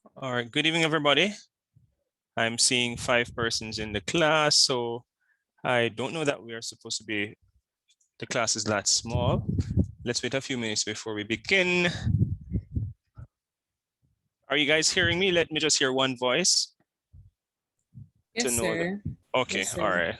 All right, good evening, everybody. I'm seeing 5 persons in the class, so I don't know that we are supposed to be, the class is that small. Let's wait a few minutes before we begin. Are you guys hearing me? Let me just hear one voice to Yes, know that. sir. Okay, Yes, all sir. right.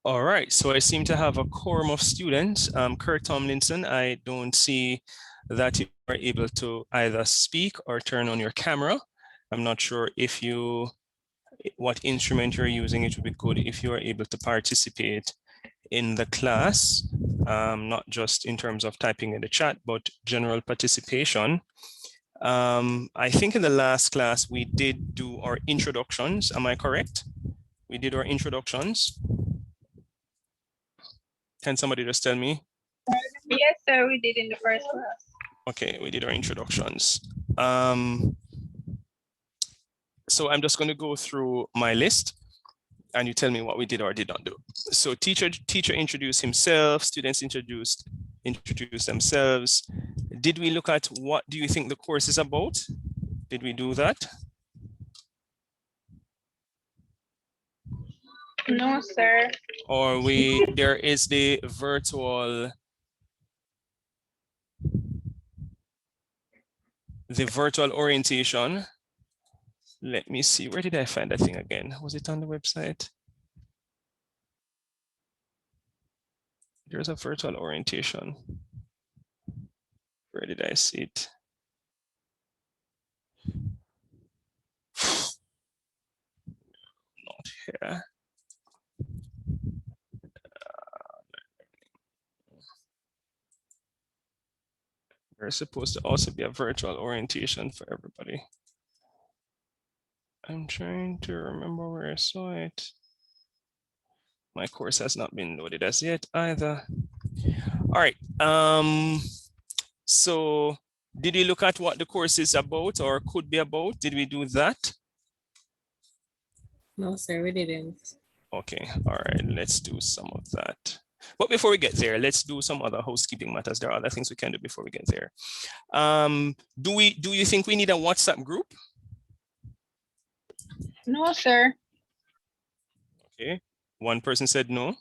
All right, so I seem to have a quorum of students. Kurt Tomlinson, I don't see that you are able to either speak or turn on your camera. I'm not sure if you, what instrument you're using. It would be good if you are able to participate in the class, not just in terms of typing in the chat, but general participation. I think in the last class, we did do our introductions. Am I correct? We did our introductions. Can somebody just tell me? Yes, sir, we did in the first class. Okay, we did our introductions. So I'm just going to go through my list and you tell me what we did or did not do. So teacher introduced himself, students introduced themselves. Did we look at what do you think the course is about? Did we do that? No, sir. Or there is the virtual orientation. Let me see, where did I find that thing again? Was it on the website? There's a virtual orientation. Where did I see it? Not here. There's supposed to also be a virtual orientation for everybody. I'm trying to remember where I saw it. My course has not been loaded as yet either. All right. So did we look at what the course is about or could be about? Did we do that? No, sir, we didn't. Okay. All right. Let's do some of that. But before we get there, let's do some other housekeeping matters. There are other things we can do before we get there. Do you think we need a WhatsApp group? No, sir. Okay. One person said no.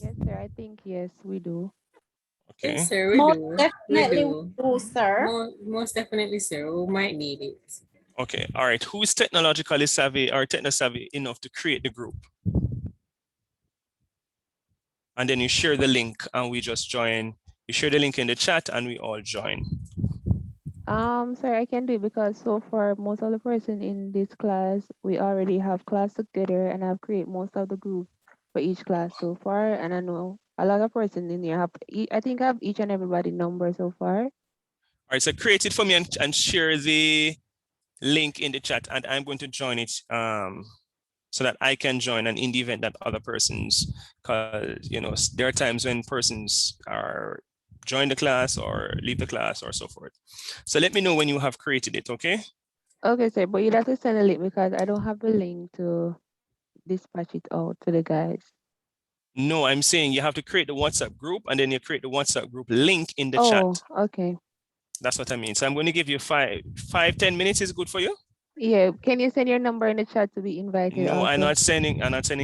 Yes, sir. I think yes, we do. Okay. Yes, sir, we Most do. definitely We do. sir. Most definitely, sir. We might need it. Okay. All right. Who is technologically savvy or techno-savvy enough to create the group? And then you share the link and we just join. You share the link in the chat and we all join. Sir, I can do it because so far most of the person in this class, we already have class together and I've created most of the group for each class so far. And I know a lot of person in here have, I think I have each and everybody number so far. All right, so create it for me and share the link in the chat and I'm going to join it so that I can join and in the event that other persons, because there are times when persons are join the class or leave the class or so forth. So let me know when you have created it, okay? Okay, sir, but you have to send a link because I don't have the link to dispatch it out to the guys. No, I'm saying you have to create the WhatsApp group and then you create the WhatsApp group link in the chat. Oh, okay. That's what I mean. So I'm going to give you 10 minutes is good for you? Yeah, can you send your number in the chat to be invited No, also? I'm not sending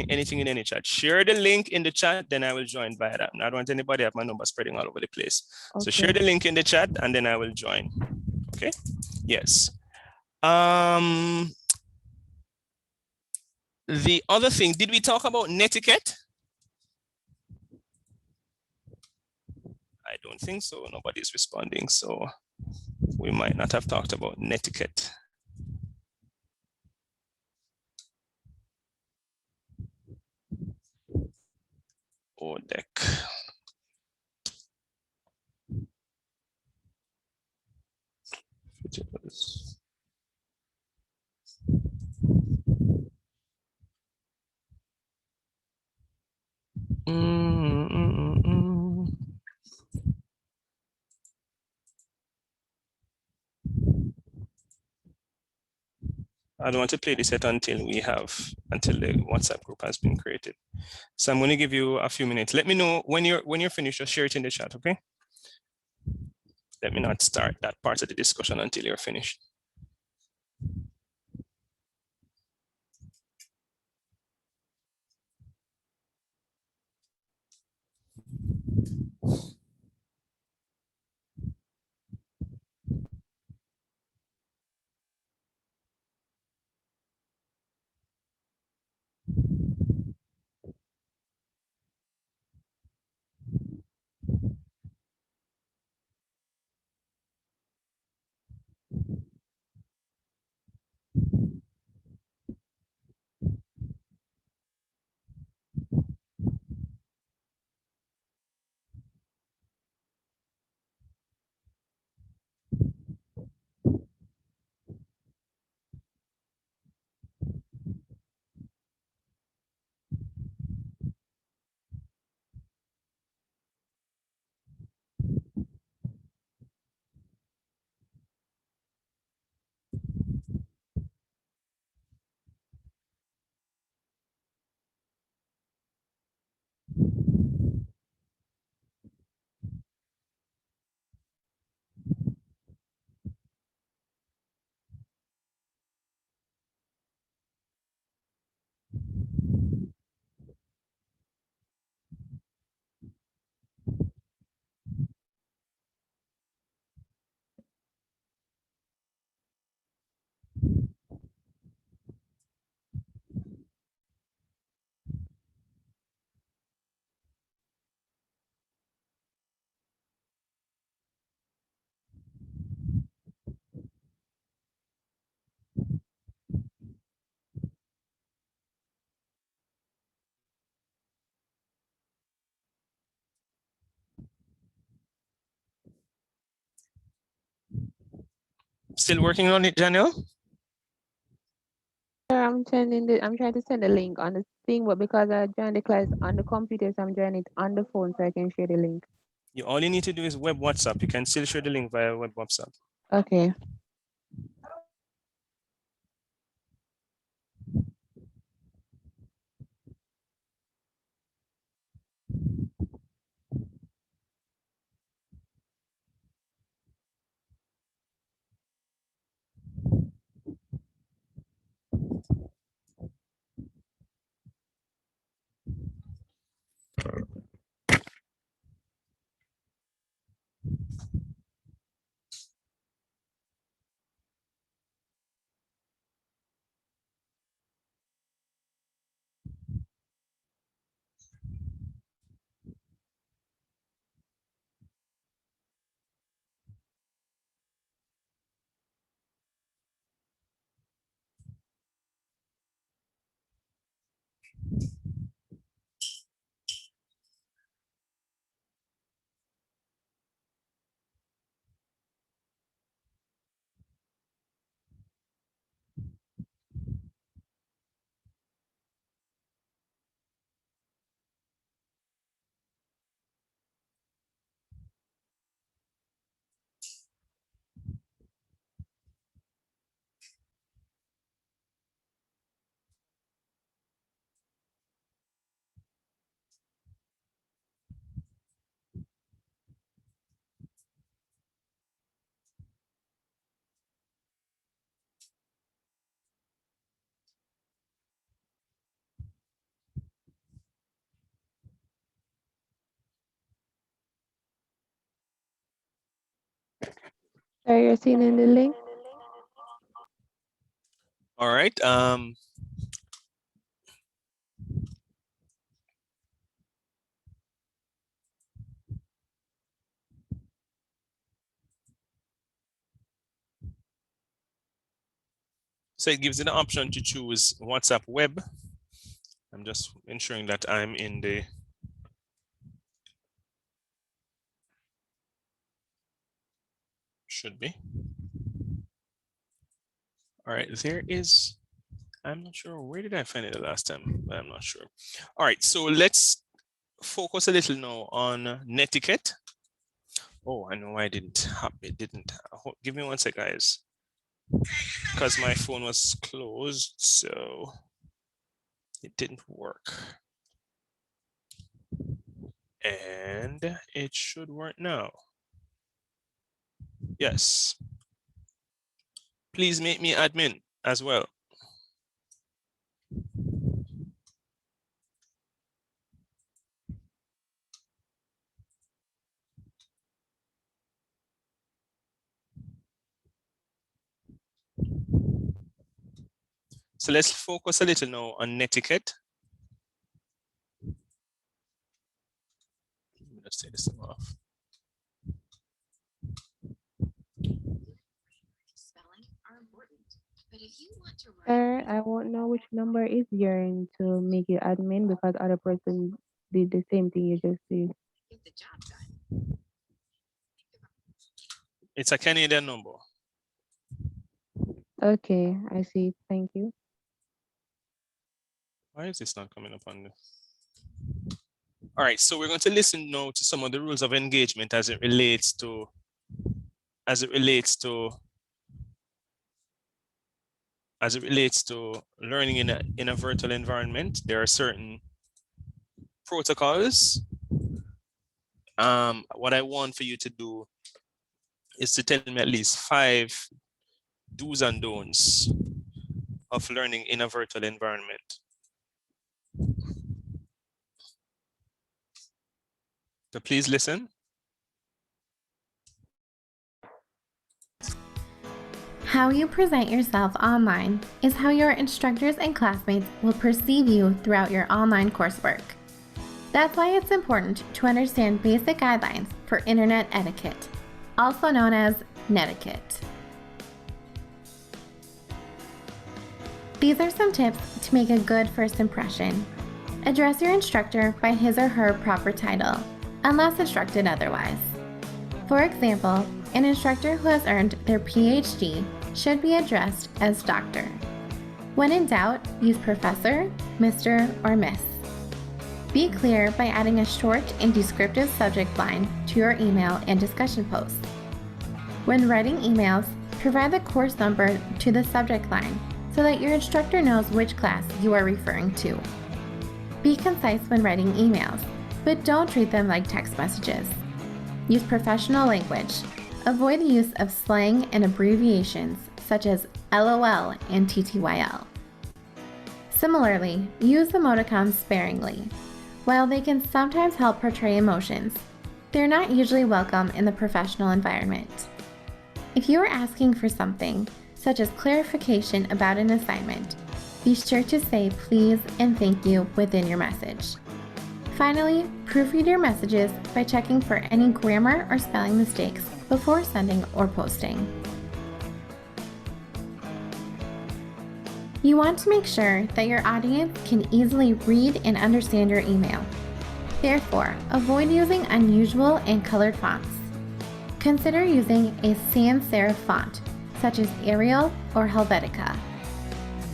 anything in any chat. Share the link in the chat, then I will join via that. I don't want anybody have my number spreading all over the place. Okay. So share the link in the chat and then I will join. Okay. Yes. The other thing, did we talk about netiquette? I don't think so. Nobody's responding. So we might not have talked about netiquette. Or deck. I don't want to play this yet until the WhatsApp group has been created. So I'm going to give you a few minutes. Let me know when you're finished. Just share it in the chat, okay? Let me not start that part of the discussion until you're finished. Still working on it, Daniel? Sir, I'm trying to send the link on the thing, but because I joined the class on the computer, so I'm joining it on the phone so I can share the link. All you need to do is web WhatsApp. You can still share the link via web WhatsApp. Okay. Sir, you're seeing in the link? All right. So it gives you the option to choose WhatsApp web. I'm just ensuring that I'm in the should be. All right, there is, I'm not sure, where did I find it the last time? I'm not sure. All right, so let's focus a little now on netiquette. Oh, I know why it didn't. Give me one sec, guys. Because my phone was closed, so it didn't work. And it should work now. Yes. Please make me admin as well. So let's focus a little now on netiquette. Let me just take this off. Sir, I won't know which number is yours to make you admin because other person did the same thing you just did. It's a Canadian number. Okay, I see. Thank you. Why is this not coming up on the? All right, so we're going to listen now to some of the rules of engagement as it relates to learning in a virtual environment. There are certain protocols, what I want for you to do is to tell me at least 5 do's and don'ts of learning in a virtual environment. So please listen. How you present yourself online is how your instructors and classmates will perceive you throughout your online coursework. That's why it's important to understand basic guidelines for internet etiquette, also known as netiquette. These are some tips to make a good first impression. Address your instructor by his or her proper title, unless instructed otherwise. For example, an instructor who has earned their PhD should be addressed as Doctor. When in doubt, use Professor, Mr., or Miss. Be clear by adding a short and descriptive subject line to your email and discussion posts. When writing emails, provide the course number to the subject line so that your instructor knows which class you are referring to. Be concise when writing emails, but don't treat them like text messages. Use professional language. Avoid the use of slang and abbreviations such as LOL and TTYL. Similarly, use emoticons sparingly. While they can sometimes help portray emotions, they're not usually welcome in the professional environment. If you are asking for something, such as clarification about an assignment, be sure to say please and thank you within your message. Finally, proofread your messages by checking for any grammar or spelling mistakes before sending or posting. You want to make sure that your audience can easily read and understand your email. Therefore, avoid using unusual and colored fonts. Consider using a sans serif font, such as Arial or Helvetica.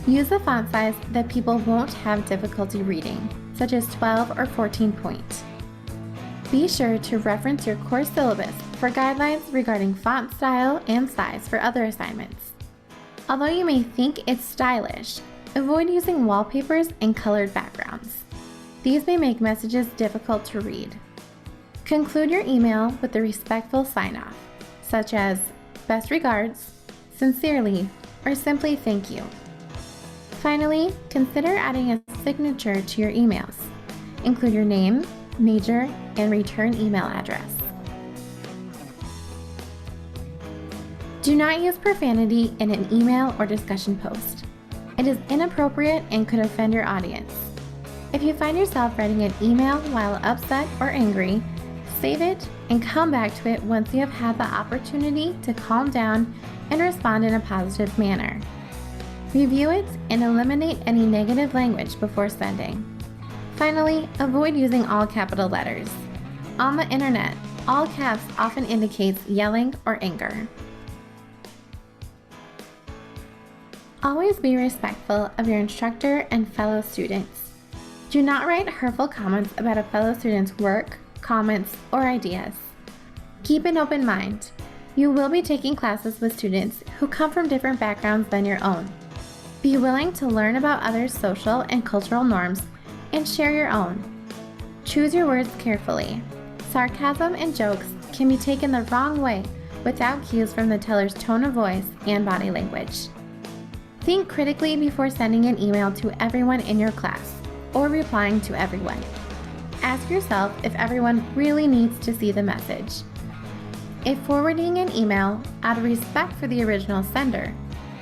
Use a font size that people won't have difficulty reading, such as 12 or 14 point. Be sure to reference your course syllabus for guidelines regarding font style and size for other assignments. Although you may think it's stylish, avoid using wallpapers and colored backgrounds. These may make messages difficult to read. Conclude your email with a respectful sign-off, such as best regards, sincerely, or simply thank you. Finally, consider adding a signature to your emails. Include your name, major, and return email address. Do not use profanity in an email or discussion post. It is inappropriate and could offend your audience. If you find yourself writing an email while upset or angry, save it and come back to it once you have had the opportunity to calm down and respond in a positive manner. Review it and eliminate any negative language before sending. Finally, avoid using all capital letters. On the internet, all caps often indicates yelling or anger. Always be respectful of your instructor and fellow students. Do not write hurtful comments about a fellow student's work, comments, or ideas. Keep an open mind. You will be taking classes with students who come from different backgrounds than your own. Be willing to learn about others' social and cultural norms and share your own. Choose your words carefully. Sarcasm and jokes can be taken the wrong way without cues from the teller's tone of voice and body language. Think critically before sending an email to everyone in your class or replying to everyone. Ask yourself if everyone really needs to see the message. If forwarding an email, out of respect for the original sender,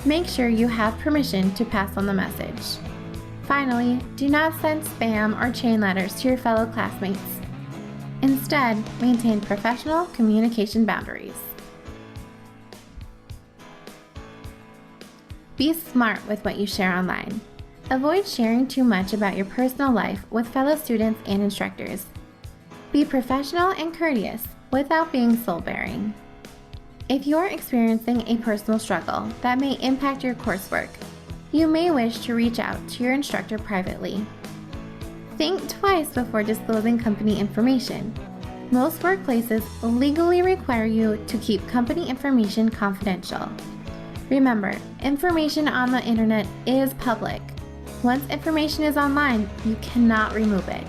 make sure you have permission to pass on the message. Finally, do not send spam or chain letters to your fellow classmates. Instead, maintain professional communication boundaries. Be smart with what you share online. Avoid sharing too much about your personal life with fellow students and instructors. Be professional and courteous without being soul-bearing. If you're experiencing a personal struggle that may impact your coursework, you may wish to reach out to your instructor privately. Think twice before disclosing company information. Most workplaces legally require you to keep company information confidential. Remember, information on the internet is public. Once information is online, you cannot remove it.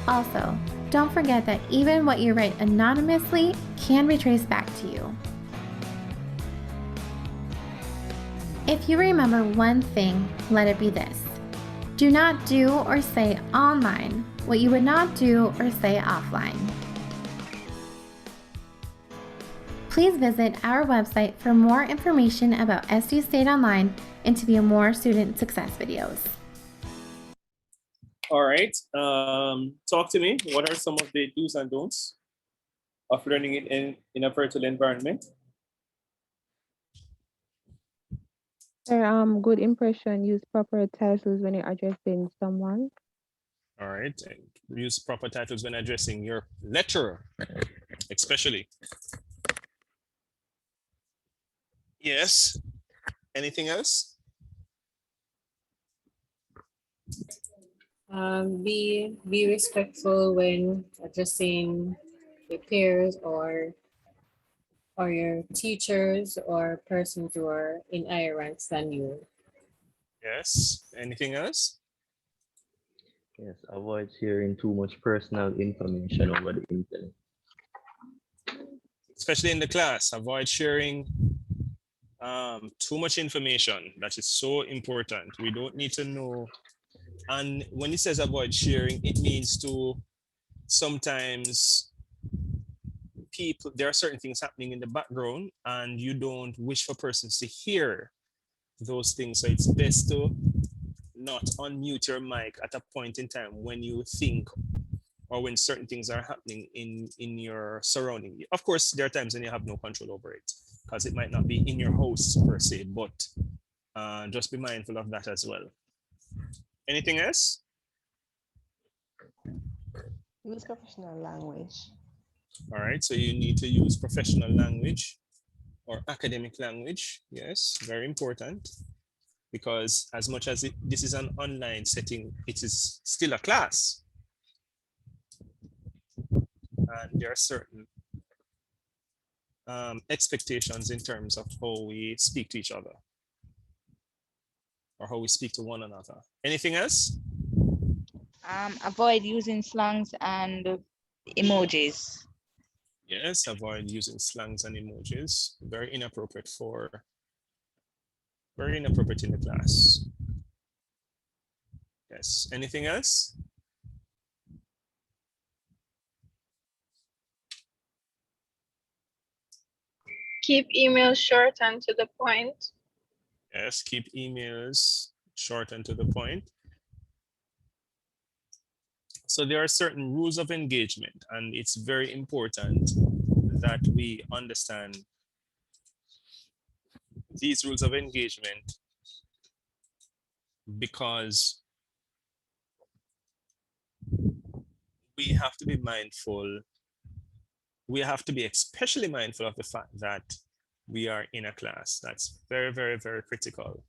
Also, don't forget that even what you write anonymously can be traced back to you. If you remember one thing, let it be this. Do not do or say online what you would not do or say offline. Please visit our website for more information about SD State Online and to view more student success videos. All right. Talk to me. What are some of the do's and don'ts of learning it in a virtual environment? Sir, good impression, use proper titles when you're addressing someone. All right. And use proper titles when addressing your lecturer, especially. Yes. Anything else? Be respectful when addressing your peers or your teachers or persons who are in higher ranks than you. Yes. Anything else? Yes, avoid sharing too much personal information over the internet. Especially in the class, avoid sharing too much information. That is so important. We don't need to know. And when it says avoid sharing, it means to sometimes people, there are certain things happening in the background and you don't wish for persons to hear those things. So it's best to not unmute your mic at a point in time when you think or when certain things are happening in your surrounding. Of course, there are times when you have no control over it because it might not be in your house per se, but just be mindful of that as well. Anything else? Use professional language. All right, so you need to use professional language or academic language. Yes, very important. Because as much as this is an online setting, it is still a class. And there are certain expectations in terms of how we speak to each other or how we speak to one another. Anything else? Avoid using slangs and emojis. Yes, avoid using slangs and emojis. Very inappropriate in the class. Yes, anything else? Keep emails short and to the point. Yes, keep emails short and to the point. So there are certain rules of engagement, and it's very important that we understand these rules of engagement because we have to be mindful. We have to be especially mindful of the fact that we are in a class. That's very, very, very critical,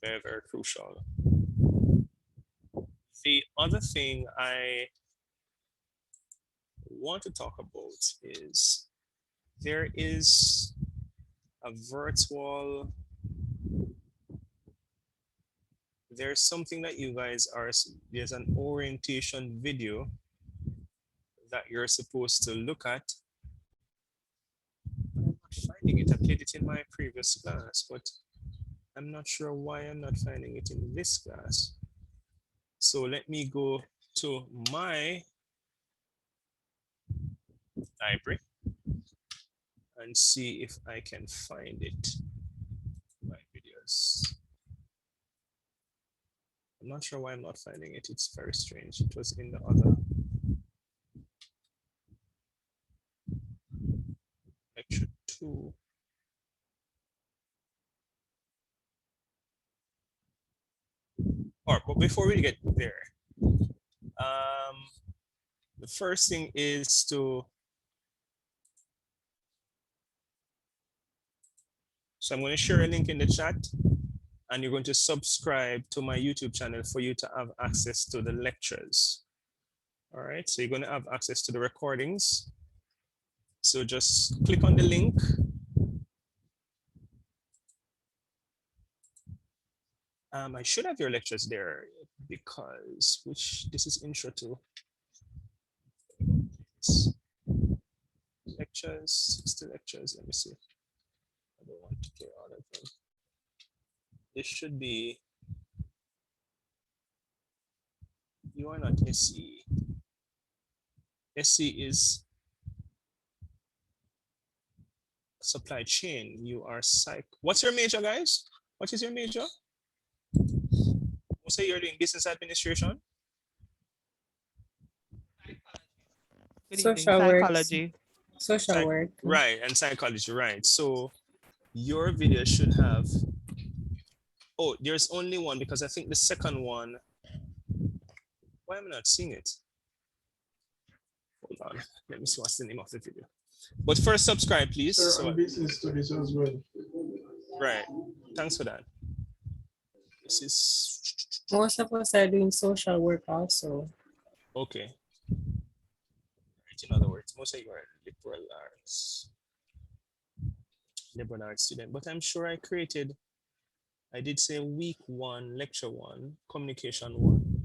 very, very crucial. The other thing I want to talk about is there is a virtual, there's something that you guys are, there's an orientation video that you're supposed to look at. I'm not finding it. I played it in my previous class, but I'm not sure why I'm not finding it in this class. So let me go to my library and see if I can find it. My videos. I'm not sure why I'm not finding it. It's very strange. It was in the other lecture 2. All right, but before we get there, the first thing is to, so I'm going to share a link in the chat and you're going to subscribe to my YouTube channel for you to have access to the lectures. All right, so you're going to have access to the recordings. So just click on the link. I should have your lectures there because, this is intro to Lectures, 60 lectures. Let me see. I don't want to play all of them. This should be. You are not SE. SE is supply chain. You are psych. What's your major, guys? What is your major? Say you're doing business administration. Good evening, Social work. psychology. Social work. Right, and psychology, right. So your video should have, oh, there's only one because I think the second one, why am I not seeing it? Hold on, let me see what's the name of the video. But first subscribe, please. Sir, so, business studies as well. Right, thanks for that. This is. Most of us are doing social work also. Okay. In other words, most of you are liberal arts student, but I'm sure I did say week 1, lecture 1, communication 1.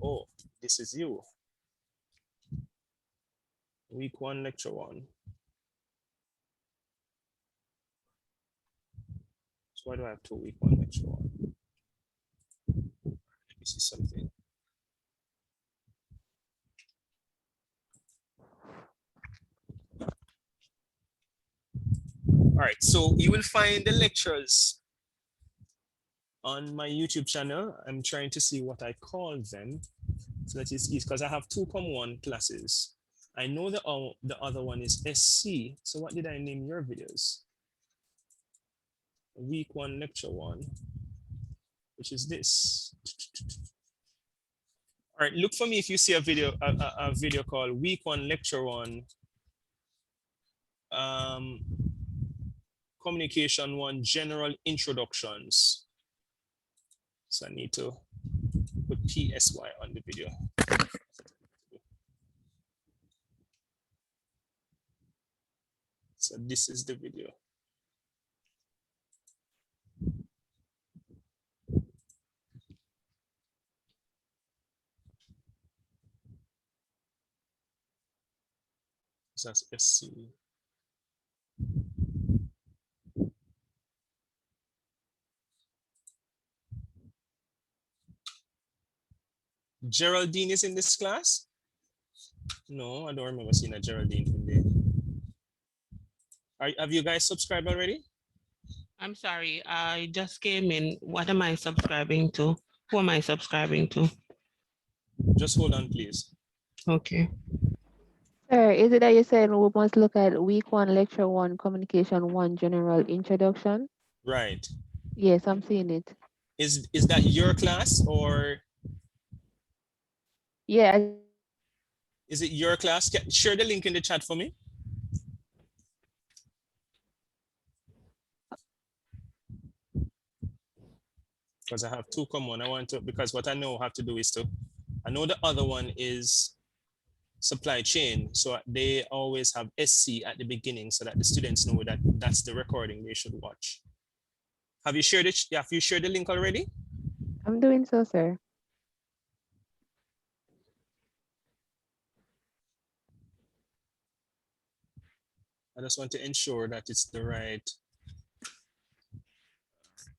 Oh, this is you. Week 1, lecture 1. So why do I have 2 week 1, lecture 1? Let me see something. All right, so you will find the lectures on my YouTube channel. I'm trying to see what I call them. So that is easy because I have 2 1 classes. I know the other one is SC. So what did I name your videos? Week 1, lecture 1, which is this. All right, look for me if you see a video called week 1, lecture 1, communication 1, general introductions. So I need to put PSY on the video. So this is the video. So that's SC. Geraldine is in this class? No, I don't remember seeing a Geraldine in there. Have you guys subscribed already? I'm sorry, I just came in. What am I subscribing to? Who am I subscribing to? Just hold on, please. Okay. Sir, is it that you said we must look at week 1, lecture 1, communication 1, general introduction? Right. Yes, I'm seeing it. Is that your class or? Yeah. Is it your class? Share the link in the chat for me. Because I have 2 common. I want to, because what I know I have to do is I know the other one is supply chain. So they always have SC at the beginning so that the students know that that's the recording they should watch. Have you shared it? Have you shared the link already? I'm doing so, sir. I just want to ensure that it's the right.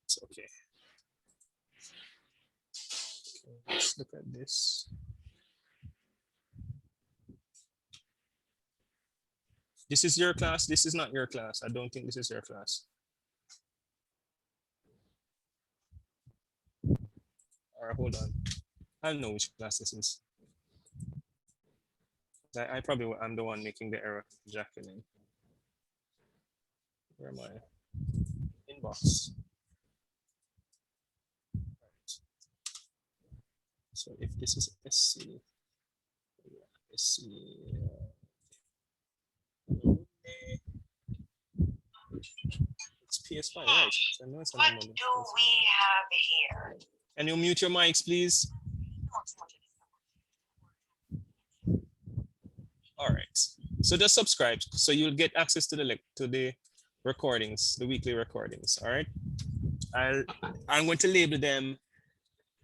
It's okay. Let's look at this. This is your class. This is not your class. I don't think this is your class. All right, hold on. I don't know which class this is. I probably am the one making the error, Jacqueline. Where am I? Inbox. Right. So if this is SC, SC. It's PSY, right? So I know it's what do we have here? Can you mute your mics, please? All right. So just subscribe, so you'll get access to the recordings, the weekly recordings. All right. I'm going to label them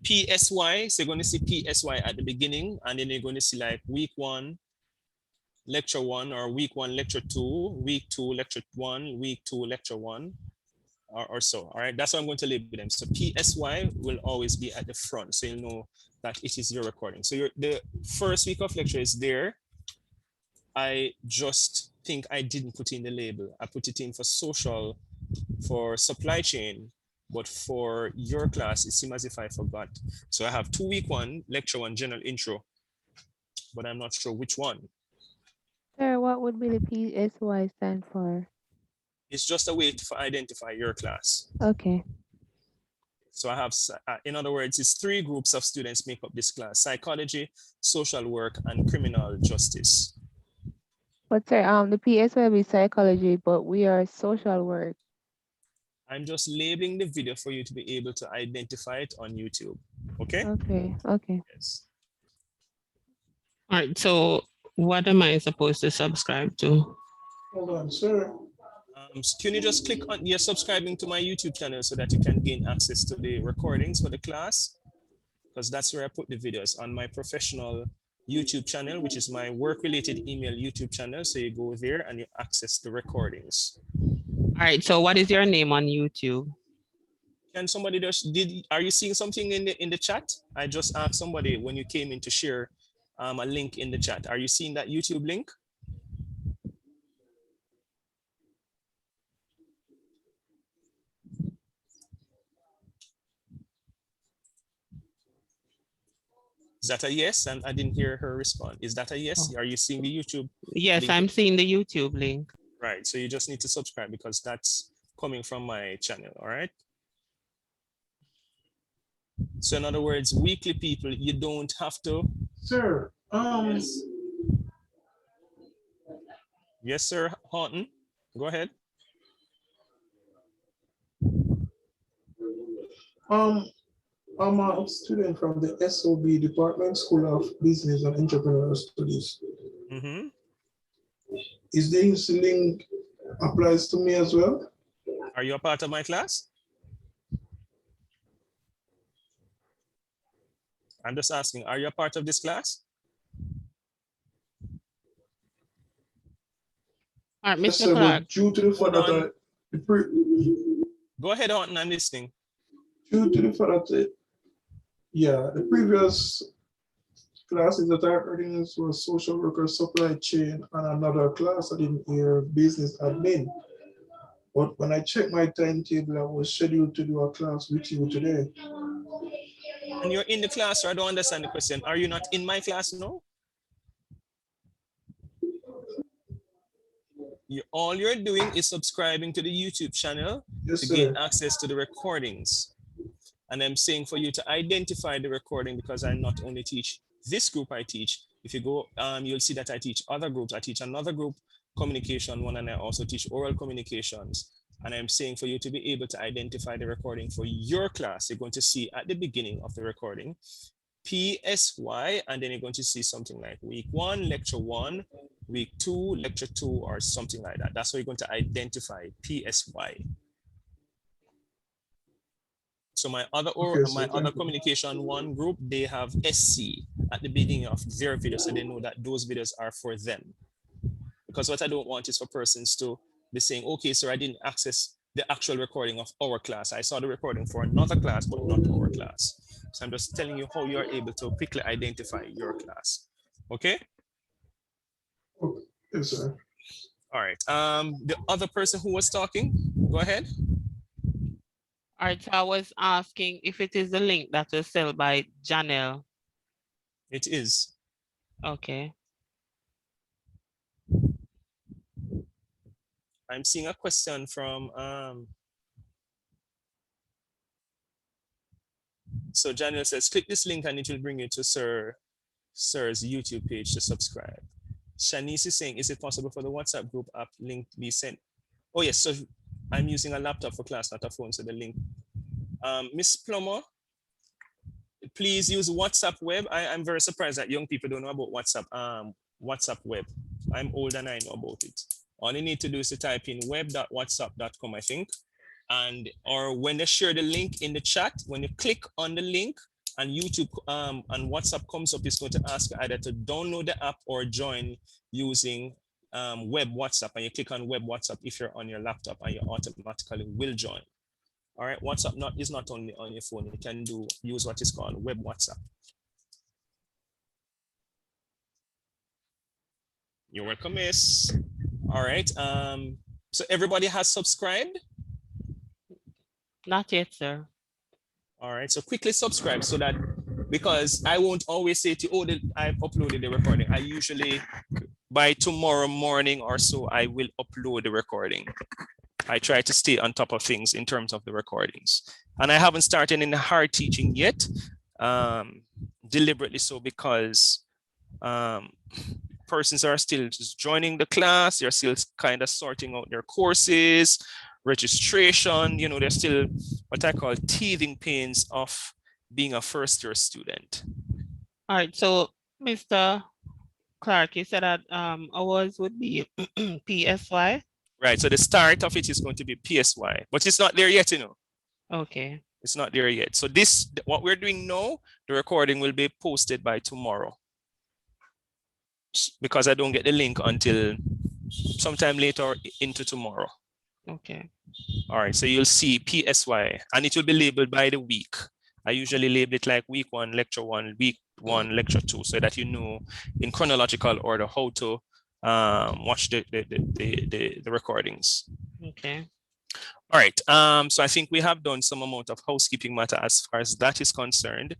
PSY. So you're going to see PSY at the beginning, and then you're going to see like week 1, lecture 1, or week 1, lecture 2, week 2, lecture 1, week 2, lecture 1, or so. All right, that's how I'm going to label them. So PSY will always be at the front, so you'll know that it is your recording. So the first week of lecture is there. I just think I didn't put in the label. I put it in for social, for supply chain, but for your class, it seems as if I forgot. So I have 2 week 1, lecture 1, general intro, but I'm not sure which one. Sir, what would be the PSY stand for? It's just a way to identify your class. Okay. So I have, in other words, it's 3 groups of students make up this class: psychology, social work, and criminal justice. But sir, the PSY will be psychology, but we are social work. I'm just labeling the video for you to be able to identify it on YouTube. Okay? Okay, okay. Yes. All right, so what am I supposed to subscribe to? Hold on, sir. Can you just click on, you're subscribing to my YouTube channel so that you can gain access to the recordings for the class? Because that's where I put the videos, on my professional YouTube channel, which is my work-related email YouTube channel. So you go there and you access the recordings. All right, so what is your name on YouTube? Can somebody just, are you seeing something in the chat? I just asked somebody when you came in to share a link in the chat. Are you seeing that YouTube link? Is that a yes? And I didn't hear her respond. Is that a yes? Oh. Are you seeing the YouTube Yes, link? I'm seeing the YouTube link. Right, so you just need to subscribe because that's coming from my channel, all right? So in other words, weekly people, you don't have to. Sir, Yes, yes sir, Horton, go ahead. I'm a student from the SOB Department, School of Business and Entrepreneurial Studies. Mm-hmm. Is this link applies to me as well? Are you a part of my class? I'm just asking, are you a part of this class? All right, Yes, Mr. sir, Clark. but due to the fact Hold on. that Go ahead, Horton, I'm listening. due to the fact that the previous classes that I heard in was social worker, supply chain, and another class I didn't hear business admin. But when I checked my timetable, I was scheduled to do a class with you today. And you're in the class, or I don't understand the question. Are you not in my class now? All you're doing is subscribing to the YouTube channel Yes, to sir. gain access to the recordings. And I'm saying for you to identify the recording, because I not only teach this group I teach. If you go, you'll see that I teach other groups. I teach another group, communication one, and I also teach oral communications. And I'm saying for you to be able to identify the recording for your class, you're going to see at the beginning of the recording, PSY, and then you're going to see something like week 1, lecture 1, week 2, lecture 2, or something like that. That's how you're going to identify PSY. So my other communication one group, they have SC at the beginning of their video, so they know that those videos are for them. Because what I don't want is for persons to be saying, okay, sir, I didn't access the actual recording of our class. I saw the recording for another class, but not our class. So I'm just telling you how you are able to quickly identify your class. Okay? Okay. Yes, sir. All right. The other person who was talking, go ahead. All right, so I was asking if it is the link that was sent by Janelle. It is. Okay. I'm seeing a question from so Janelle says, click this link and it will bring you to Sir's YouTube page to subscribe. Shanice is saying, is it possible for the WhatsApp group app link to be sent? Oh yes, so I'm using a laptop for class, not a phone, so the link. Miss Plummer, please use WhatsApp web. I'm very surprised that young people don't know about WhatsApp web. I'm old and I know about it. All you need to do is to type in web.whatsapp.com, I think. Or when they share the link in the chat, when you click on the link, and YouTube and WhatsApp comes up, it's going to ask you either to download the app or join using web WhatsApp, and you click on web WhatsApp if you're on your laptop, and you automatically will join. All right, WhatsApp is not only on your phone, you can use what is called web WhatsApp. You're welcome, miss. All right, so everybody has subscribed? Not yet, sir. All right, so quickly subscribe so that, because I won't always say to you, oh, I've uploaded the recording. I usually, by tomorrow morning or so, I will upload the recording. I try to stay on top of things in terms of the recordings. And I haven't started in the hard teaching yet, deliberately so, because persons are still just joining the class. They're still kind of sorting out their courses, registration, you know, they're still what I call teething pains of being a first-year student. All right, so Mr. Clark, you said that ours would be PSY. Right, so the start of it is going to be PSY, but it's not there yet, you know. Okay. It's not there yet. So what we're doing now, the recording will be posted by tomorrow, because I don't get the link until sometime later into tomorrow. Okay. All right, so you'll see PSY, and it will be labeled by the week. I usually label it like week 1, lecture 1, week 1, lecture 2, so that you know in chronological order how to watch the recordings. Okay. All right, so I think we have done some amount of housekeeping matter as far as that is concerned.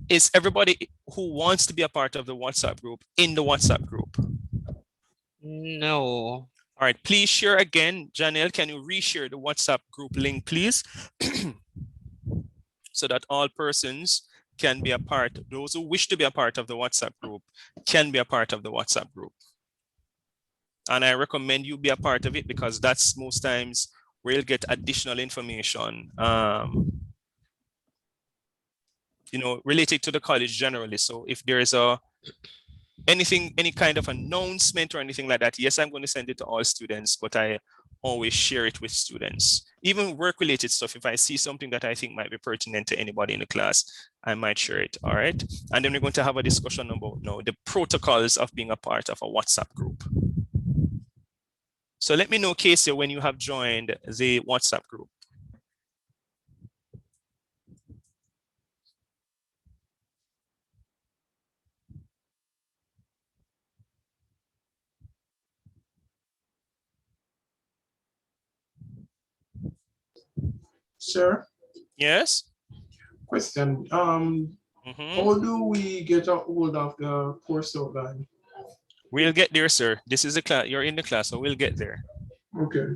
Is everybody who wants to be a part of the WhatsApp group in the WhatsApp group? No. All right, please share again. Janelle, can you reshare the WhatsApp group link, please? So that all persons can be a part, those who wish to be a part of the WhatsApp group can be a part of the WhatsApp group. And I recommend you be a part of it, because that's most times where you'll get additional information, you know, related to the college generally. So if there is any kind of announcement or anything like that, yes, I'm going to send it to all students, but I always share it with students. Even work-related stuff, if I see something that I think might be pertinent to anybody in the class, I might share it, all right? And then we're going to have a discussion about now the protocols of being a part of a WhatsApp group. So let me know, Casey, when you have joined the WhatsApp group. Sure. Yes? Question. How do we get a hold of the course outline? We'll get there, sir. This is the class. You're in the class, so we'll get there. Okay.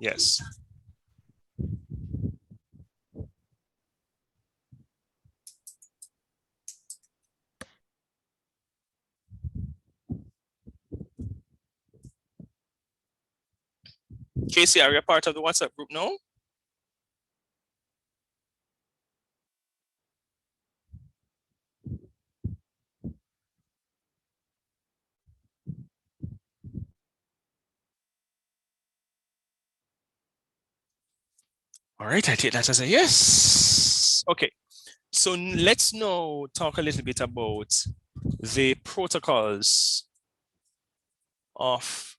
Yes. Casey, are you a part of the WhatsApp group now? All right, I take that as a yes. Okay, so let's now talk a little bit about the protocols of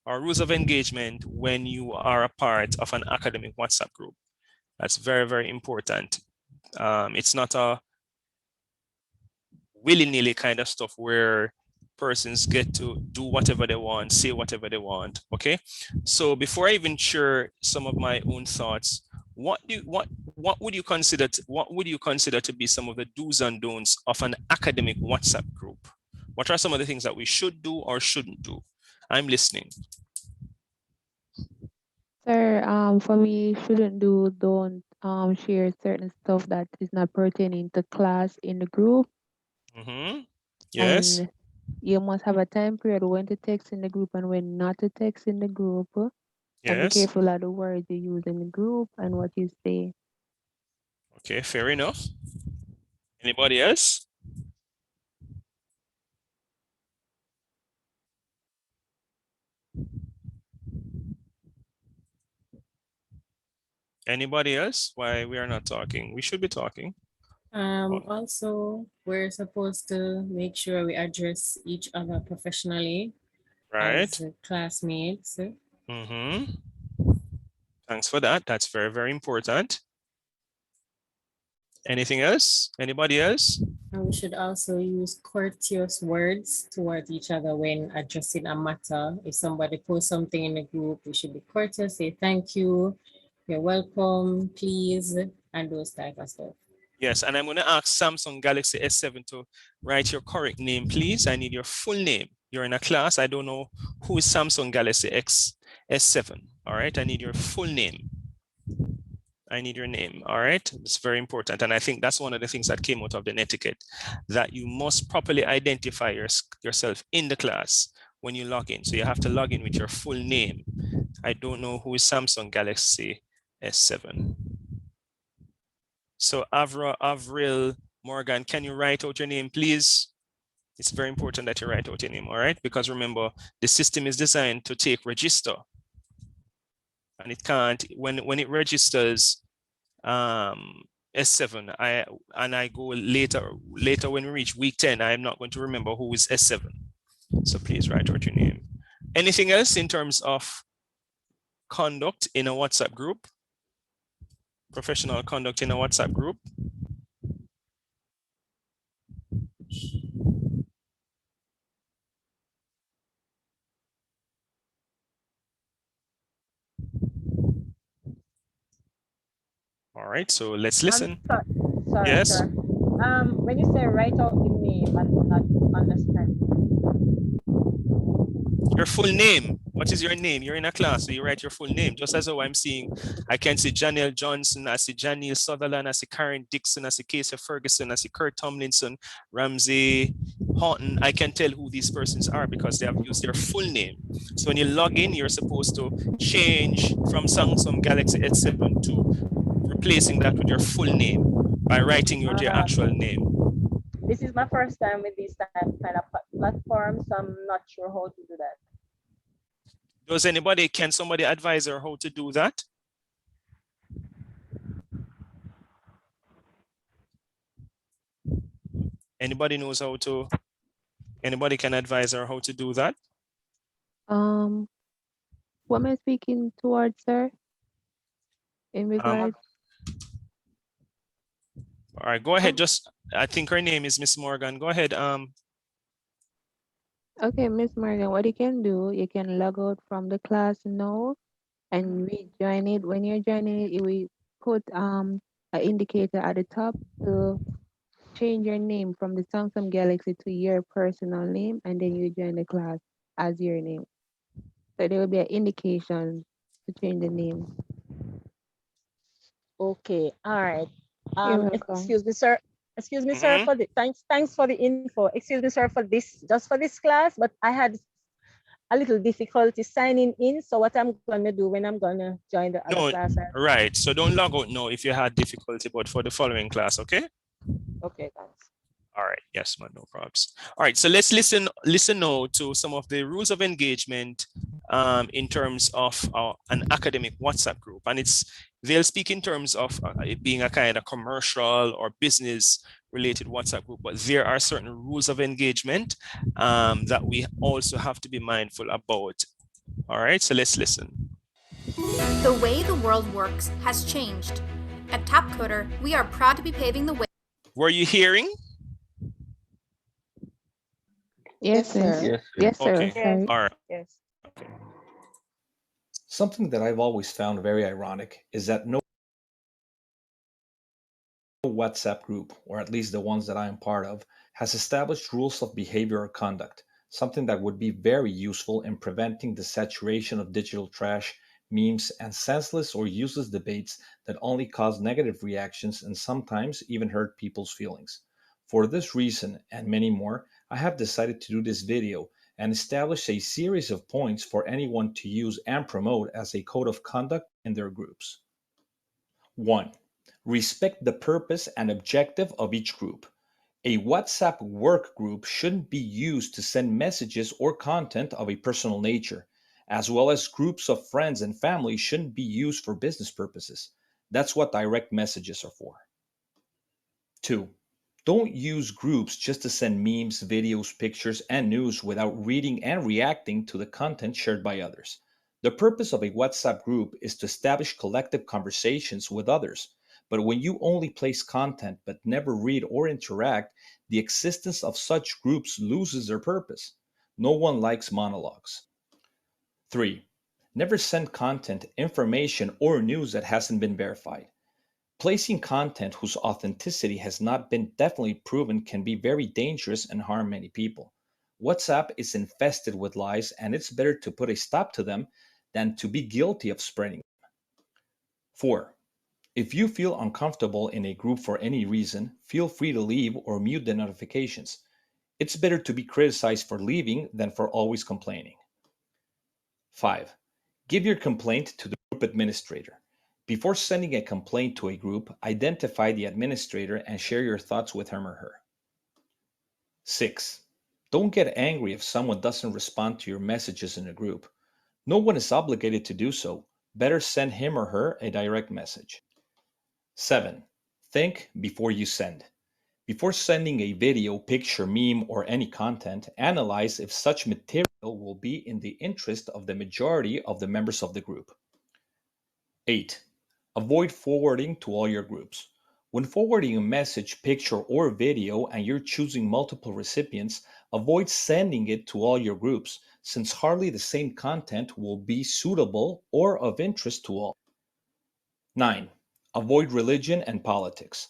or rules of engagement when you are a part of an academic WhatsApp group. That's very, very important. It's not a willy-nilly kind of stuff where persons get to do whatever they want, say whatever they want. Okay, so before I even share some of my own thoughts, what would you consider to be some of the do's and don'ts of an academic WhatsApp group? What are some of the things that we should do or shouldn't do? I'm listening. Sir, for me, don't share certain stuff that is not pertaining to class in the group. Yes. And you must have a time period when to text in the group and when not to text in the group. And be Yes. careful of the words you use in the group and what you say. Okay, fair enough. Anybody else? Anybody else? Why we are not talking? We should be talking. Also, we're supposed to make sure we address each other professionally Right. as classmates. Mm-hmm. Thanks for that. That's very, very important. Anything else? Anybody else? And we should also use courteous words towards each other when addressing a matter. If somebody posts something in the group, we should be courteous, say thank you, you're welcome, please, and those type of stuff. Yes, and I'm going to ask Samsung Galaxy S7 to write your correct name, please. I need your full name. You're in a class. I don't know who is Samsung Galaxy S7. All right, I need your full name. I need your name. All right, it's very important. And I think that's one of the things that came out of the netiquette, that you must properly identify yourself in the class when you log in. So you have to log in with your full name. I don't know who is Samsung Galaxy S7. So Avril Morgan, can you write out your name, please? It's very important that you write out your name, all right? Because remember, the system is designed to take register. And it can't, when it registers S7, I go later when we reach week 10, I am not going to remember who is S7. So please write out your name. Anything else in terms of conduct in a WhatsApp group? Professional conduct in a WhatsApp group? All right, so let's listen. Sorry, Yes. sir. When you say write out the name, I do not understand. Your full name. What is your name? You're in a class, so you write your full name. Just as how I'm seeing, I can see Janelle Johnson, I see Janelle Sutherland, I see Karen Dixon, I see Casey Ferguson, I see Kurt Tomlinson, Ramsey Houghton. I can tell who these persons are because they have used their full name. So when you log in, you're supposed to change from Samsung Galaxy S7 to replacing that with your full name by writing your actual name. This is my first time with this kind of platform, so I'm not sure how to do that. Can somebody advise her how to do that? Anybody knows how to, anybody can advise her how to do that? What am I speaking towards, sir? In regards? All right, go ahead. Just, I think her name is Miss Morgan. Go ahead. Okay, Miss Morgan, what you can do, you can log out from the class now and rejoin it. When you're joining it, you will put an indicator at the top to change your name from the Samsung Galaxy to your personal name, and then you join the class as your name. So there will be an indication to change the name. Okay, all right. You're welcome. Excuse me, sir. Excuse me, sir, for the thanks for the info. Excuse me, sir, for this just for this class, but I had a little difficulty signing in. So what I'm gonna do when I'm gonna join the other class? Right. So don't log out now if you had difficulty, but for the following class, okay? Okay, thanks. All right. Yes, man, no problems. All right. So let's listen now to some of the rules of engagement in terms of an academic WhatsApp group. And they'll speak in terms of it being a kind of commercial or business related WhatsApp group, but there are certain rules of engagement that we also have to be mindful about. All right. So let's listen. The way the world works has changed. At TopCoder, we are proud to be paving the way. Were you hearing? Yes, sir. Yes, sir. Okay. Sorry. All right. Yes. Okay. Something that I've always found very ironic is that no WhatsApp group, or at least the ones that I am part of, has established rules of behavior or conduct, something that would be very useful in preventing the saturation of digital trash, memes, and senseless or useless debates that only cause negative reactions and sometimes even hurt people's feelings. For this reason, and many more, I have decided to do this video and establish a series of points for anyone to use and promote as a code of conduct in their groups. 1. Respect the purpose and objective of each group. A WhatsApp work group shouldn't be used to send messages or content of a personal nature, as well as groups of friends and family shouldn't be used for business purposes. That's what direct messages are for. 2. Don't use groups just to send memes, videos, pictures, and news without reading and reacting to the content shared by others. The purpose of a WhatsApp group is to establish collective conversations with others. But when you only place content but never read or interact, the existence of such groups loses their purpose. No one likes monologues. 3. Never send content, information, or news that hasn't been verified. Placing content whose authenticity has not been definitely proven can be very dangerous and harm many people. WhatsApp is infested with lies, and it's better to put a stop to them than to be guilty of spreading them. 4. If you feel uncomfortable in a group for any reason, feel free to leave or mute the notifications. It's better to be criticized for leaving than for always complaining. 5. Give your complaint to the group administrator. Before sending a complaint to a group, identify the administrator and share your thoughts with him or her. 6. Don't get angry if someone doesn't respond to your messages in a group. No one is obligated to do so. Better send him or her a direct message. 7. Think before you send. Before sending a video, picture, meme, or any content, analyze if such material will be in the interest of the majority of the members of the group. 8. Avoid forwarding to all your groups. When forwarding a message, picture, or video and you're choosing multiple recipients, avoid sending it to all your groups, since hardly the same content will be suitable or of interest to all. 9. Avoid religion and politics.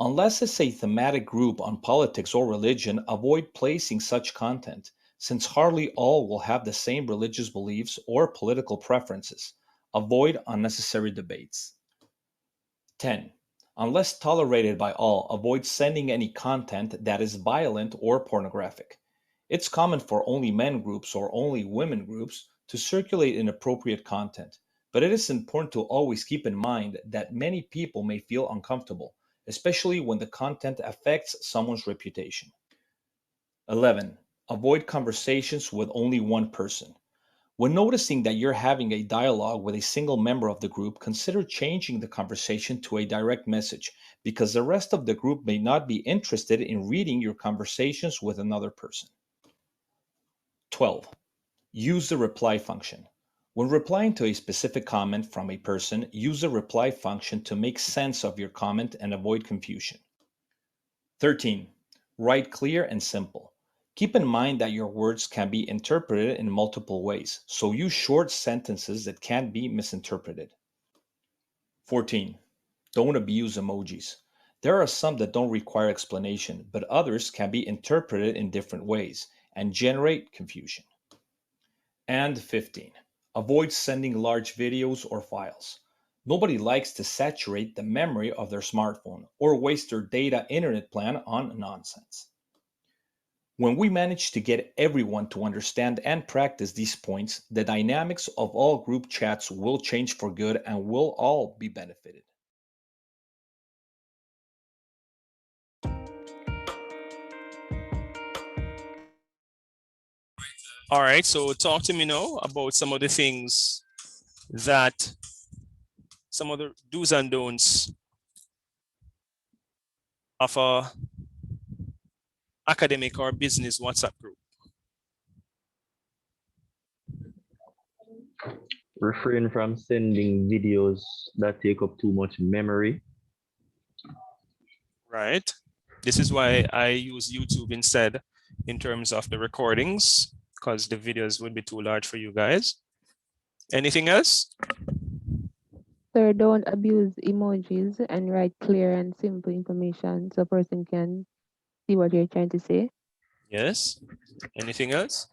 Unless it's a thematic group on politics or religion, avoid placing such content, since hardly all will have the same religious beliefs or political preferences. Avoid unnecessary debates. 10. Unless tolerated by all, avoid sending any content that is violent or pornographic. It's common for only men groups or only women groups to circulate inappropriate content, but it is important to always keep in mind that many people may feel uncomfortable, especially when the content affects someone's reputation. 11. Avoid conversations with only one person. When noticing that you're having a dialogue with a single member of the group, consider changing the conversation to a direct message, because the rest of the group may not be interested in reading your conversations with another person. 12. Use the reply function. When replying to a specific comment from a person, use the reply function to make sense of your comment and avoid confusion. 13. Write clear and simple. Keep in mind that your words can be interpreted in multiple ways, so use short sentences that can't be misinterpreted. 14. Don't abuse emojis. There are some that don't require explanation, but others can be interpreted in different ways and generate confusion. And 15. Avoid sending large videos or files. Nobody likes to saturate the memory of their smartphone or waste their data internet plan on nonsense. When we manage to get everyone to understand and practice these points, the dynamics of all group chats will change for good and we'll all be benefited. All right, so talk to me now about some of the things that, some of the do's and don'ts of a academic or business WhatsApp group. Refrain from sending videos that take up too much memory. Right. This is why I use YouTube instead in terms of the recordings, because the videos would be too large for you guys. Anything else? Sir, don't abuse emojis and write clear and simple information so a person can see what you're trying to say. Yes. Anything else?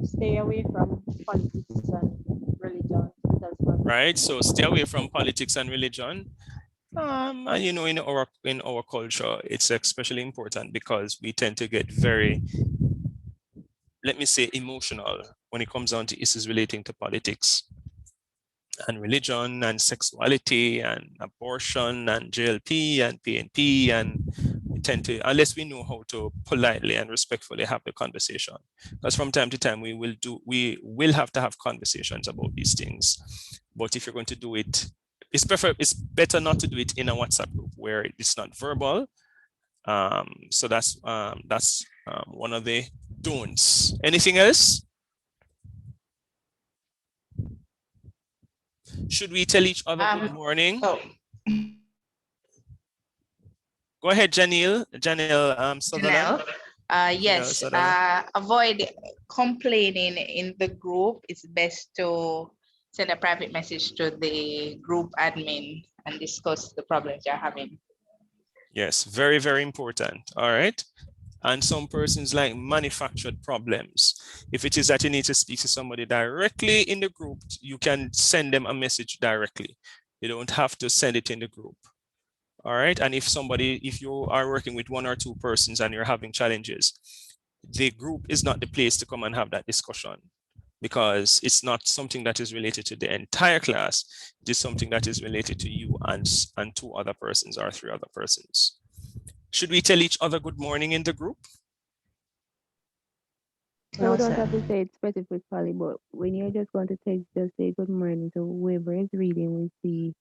Stay away from politics and religion. That's one. Right. So stay away from politics and religion. And you know, in our culture, it's especially important because we tend to get very, let me say, emotional when it comes down to issues relating to politics and religion and sexuality and abortion and JLP and PNP, and we tend to, unless we know how to politely and respectfully have the conversation, because from time to time we will have to have conversations about these things. But if you're going to do it It's better not to do it in a WhatsApp group where it's not verbal. So that's one of the don'ts. Anything else? Should we tell each other good morning? Oh, Go ahead, Janelle Sutherland. Janelle. Janelle Yes, Sutherland. avoid complaining in the group. It's best to send a private message to the group admin and discuss the problems you're having. Yes, very, very important. All right. And some persons like manufactured problems. If it is that you need to speak to somebody directly in the group, you can send them a message directly. You don't have to send it in the group. All right. And if you are working with 1 or 2 persons and you're having challenges, the group is not the place to come and have that discussion, because it's not something that is related to the entire class. It is something that is related to you and 2 other persons or 3 other persons. Should we tell each other good morning in the group? No, don't have to say it specifically, but when you're just going to text, just say good morning. So whoever is reading will see.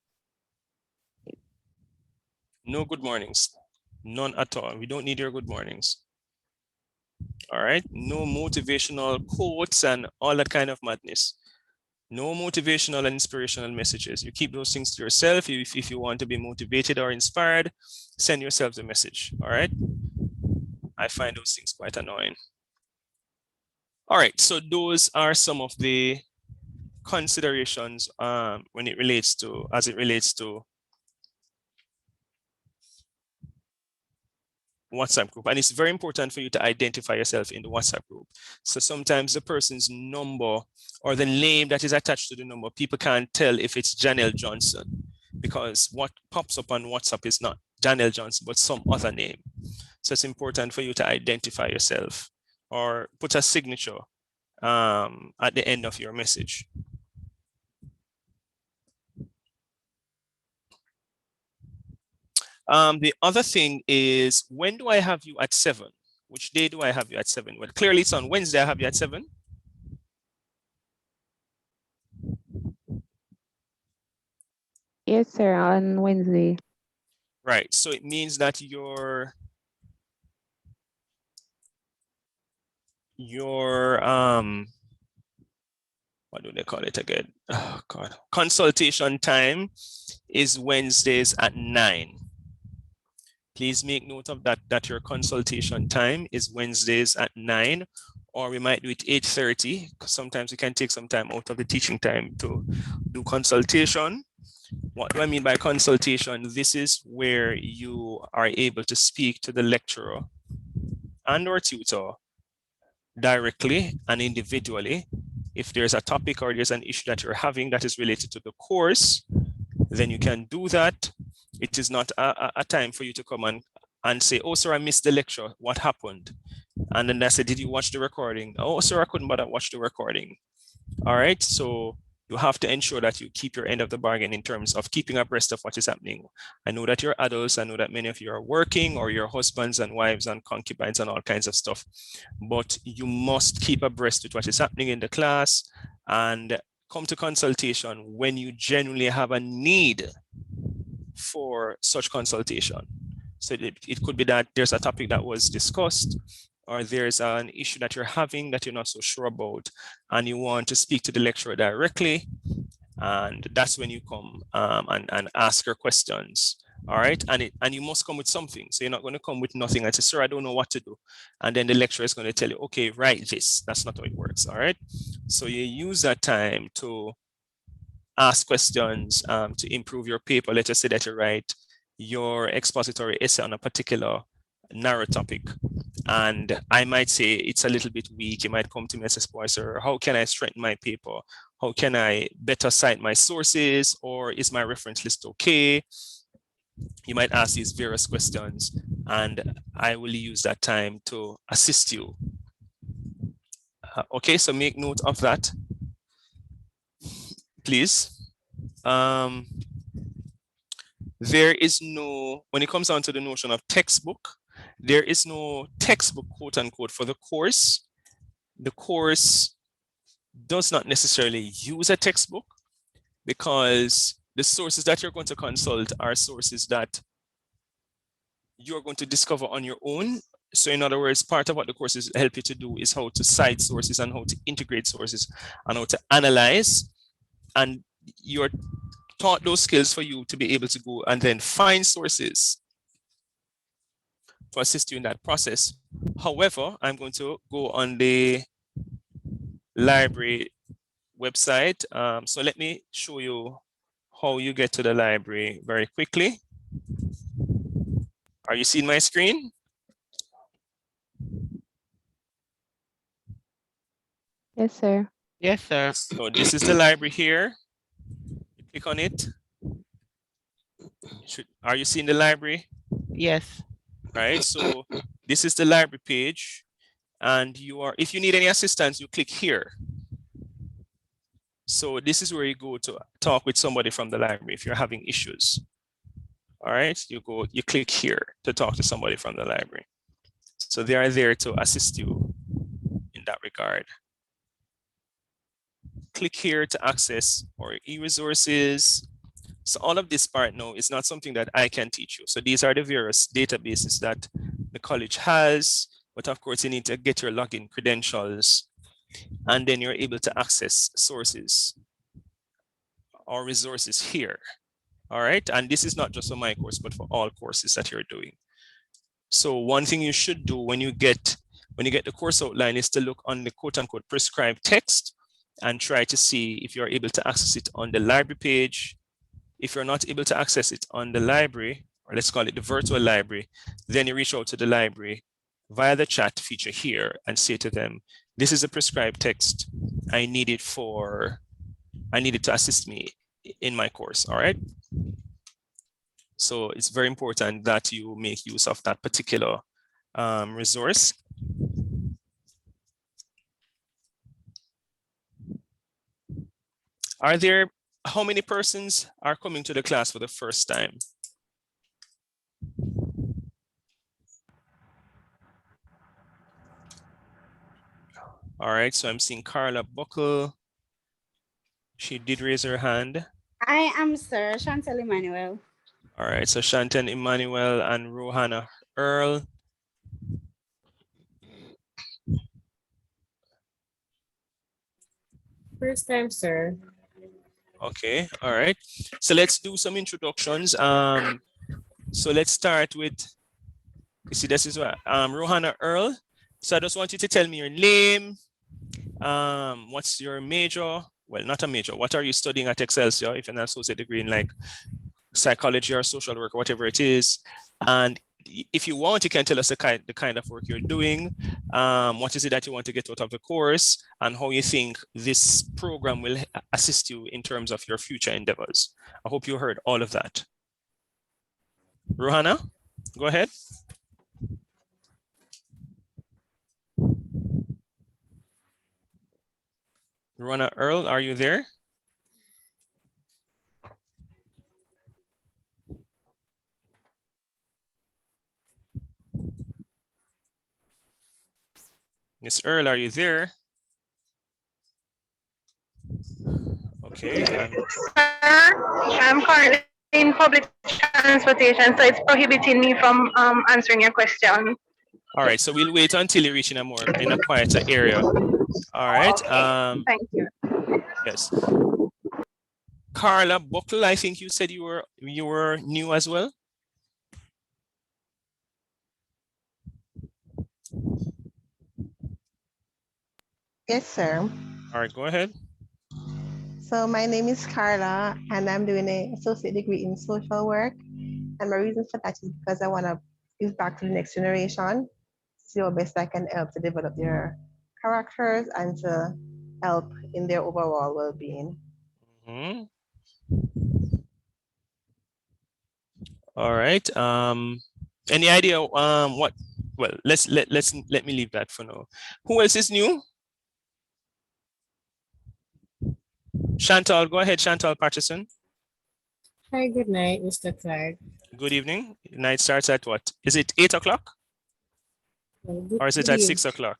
No good mornings. None at all. We don't need your good mornings. All right. No motivational quotes and all that kind of madness. No motivational and inspirational messages. You keep those things to yourself. If you want to be motivated or inspired, send yourself the message. All right. I find those things quite annoying. All right. So those are some of the considerations when it relates to, as it relates to WhatsApp group. And it's very important for you to identify yourself in the WhatsApp group. So sometimes the person's number or the name that is attached to the number, people can't tell if it's Janelle Johnson, because what pops up on WhatsApp is not Janelle Johnson, but some other name. So it's important for you to identify yourself or put a signature at the end of your message. The other thing is, when do I have you at 7? Which day do I have you at 7? Well, clearly it's on Wednesday I have you at 7. Yes, sir, on Wednesday. Right. So it means that your what do they call it again? Oh God. Consultation time is Wednesdays at 9. Please make note of that your consultation time is Wednesdays at 9, or we might do it 8:30, because sometimes we can take some time out of the teaching time to do consultation. What do I mean by consultation? This is where you are able to speak to the lecturer and or tutor directly and individually. If there's a topic or there's an issue that you're having that is related to the course, then you can do that. It is not a time for you to come and say, oh, sir, I missed the lecture. What happened? And then I said, did you watch the recording? Oh, sir, I couldn't bother watch the recording. All right. So you have to ensure that you keep your end of the bargain in terms of keeping abreast of what is happening. I know that you're adults. I know that many of you are working, or your husbands and wives and concubines and all kinds of stuff. But you must keep abreast with what is happening in the class and come to consultation when you genuinely have a need for such consultation. So it could be that there's a topic that was discussed, or there's an issue that you're having that you're not so sure about, and you want to speak to the lecturer directly, and that's when you come and ask your questions. All right, and you must come with something. So you're not going to come with nothing and say, sir, I don't know what to do, and then the lecturer is going to tell you, okay, write this. That's not how it works. All right, so you use that time to ask questions to improve your paper. Let us say that you write your expository essay on a particular narrow topic, and I might say it's a little bit weak. You might come to me and say, sir, how can I strengthen my paper? How can I better cite my sources? Or is my reference list okay? You might ask these various questions, and I will use that time to assist you. Okay, so make note of that, please. There is no, when it comes down to the notion of textbook, there is no textbook, quote unquote, for the course. The course does not necessarily use a textbook, because The sources that you're going to consult are sources that you're going to discover on your own. So in other words, part of what the courses help you to do is how to cite sources and how to integrate sources and how to analyze. And you're taught those skills for you to be able to go and then find sources to assist you in that process. However, I'm going to go on the library website. So let me show you how you get to the library very quickly. Are you seeing my screen? Yes, sir. Yes, sir. So this is the library here. You click on it. Are you seeing the library? Yes. Right. So this is the library page. And if you need any assistance, you click here. So this is where you go to talk with somebody from the library if you're having issues. All right, you click here to talk to somebody from the library. So they are there to assist you in that regard. Click here to access our e-resources. So all of this part now is not something that I can teach you. So these are the various databases that the college has, but of course you need to get your login credentials and then you're able to access sources or resources here. All right, and this is not just for my course, but for all courses that you're doing. So one thing you should do when you get the course outline is to look on the quote unquote prescribed text and try to see if you're able to access it on the library page. If you're not able to access it on the library, or let's call it the virtual library, then you reach out to the library via the chat feature here and say to them, this is a prescribed text. I need it to assist me in my course, all right? So it's very important that you make use of that particular resource. How many persons are coming to the class for the first time? All right, so I'm seeing Carla Buckle. She did raise her hand. I am Sir Chantal Emmanuel. All right, so Shantan Emmanuel and Rohana Earl. First time, sir. Okay, all right. So let's do some introductions. So let's start with, you see, this is what, Rohana Earl. So I just want you to tell me your name. What's your major? Well, not a major. What are you studying at Excelsior? If you're an associate degree in like psychology or social work or whatever it is. And if you want, you can tell us the kind of work you're doing. What is it that you want to get out of the course and how you think this program will assist you in terms of your future endeavors. I hope you heard all of that. Rohana, go ahead. Rohana Earl, are you there? Miss Earl, are you there? Okay. I'm currently in public transportation, so it's prohibiting me from answering your question. All right, so we'll wait until you reach in a quieter area. All right. Okay. Thank you. Yes. Carla Buckle, I think you said you were new as well. Yes, sir. All right, go ahead. So my name is Carla, and I'm doing an associate degree in social work. And my reason for that is because I want to give back to the next generation, see how best I can help to develop their characters and to help in their overall well-being. Mm-hmm. All right. Any idea what? Well, let me leave that for now. Who else is new? Chantal, go ahead, Chantal Patterson. Hi, good night, Mr. Clark. Good evening. Night starts at what? Is it 8 o'clock? Or is it at 6 o'clock?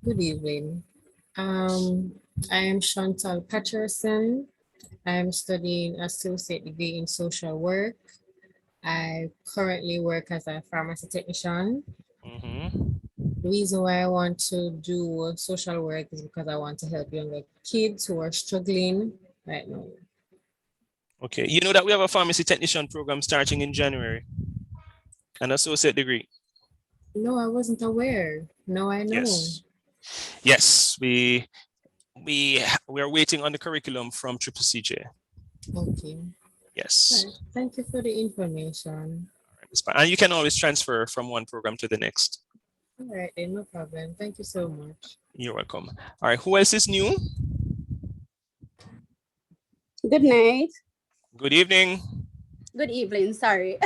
Good evening. I am Chantal Patterson. I'm studying associate degree in social work. I currently work as a pharmacy technician. The reason why I want to do social work is because I want to help younger kids who are struggling right now. Okay, you know that we have a pharmacy technician program starting in January, an associate degree. No, I wasn't aware. Now I know. Yes, we are waiting on the curriculum from Triple CJ. Okay. Yes. Right. Thank you for the information. And you can always transfer from one program to the next. All right, then, no problem. Thank you so much. You're welcome. All right, who else is new? Good night. Good evening. Good evening, sorry.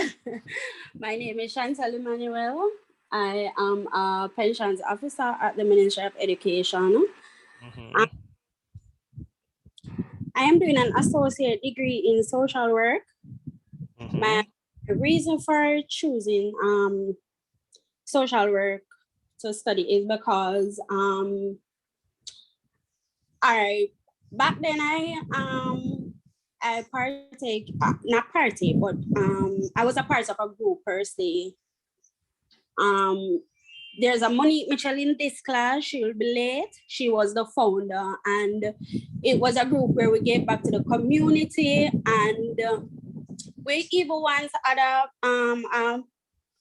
My name is Chantal Emmanuel. I am a pensions officer at the Ministry of Education. I am doing an associate degree in social work. My reason for choosing social work to study is because back then I partake, not partake, but I was a part of a group per se. There's a Monique Mitchell in this class. She will be late. She was the founder, and it was a group where we gave back to the community, and we even once had a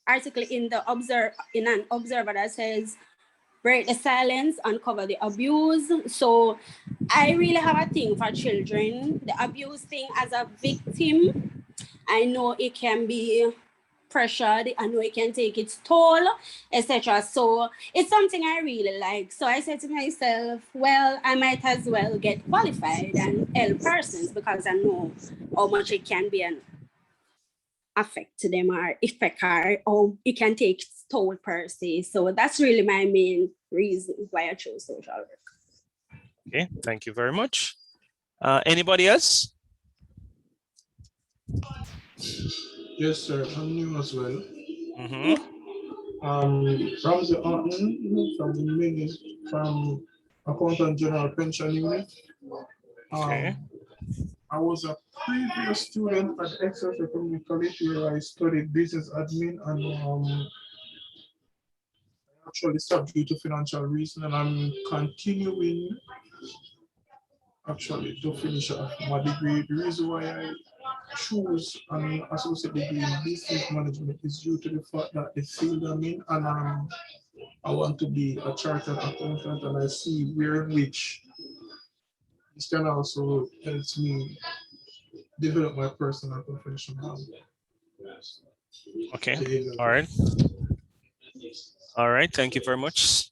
article in an observer that says break the silence, uncover the abuse. So I really have a thing for children. The abuse thing as a victim, I know it can be pressured, I know it can take its toll, etc. So it's something I really like. So I said to myself, well, I might as well get qualified and help persons because I know how much it can be an affect to them or affect her, or it can take its toll per se. So that's really my main reason why I chose social work. Okay, thank you very much. Anybody else? Yes, sir. I'm new as well. Ramsey Orton from the from Accountant General Pension Unit. I was a previous student at Exeter Community College where I studied business admin, and actually stopped due to financial reason, and I'm continuing actually to finish off my degree. The reason why I choose an associate degree in business management is due to the fact that the field I'm in, and I want to be a chartered accountant, and I see where in which this can also helps me develop my personal and professional. Okay, all right. All right, thank you very much,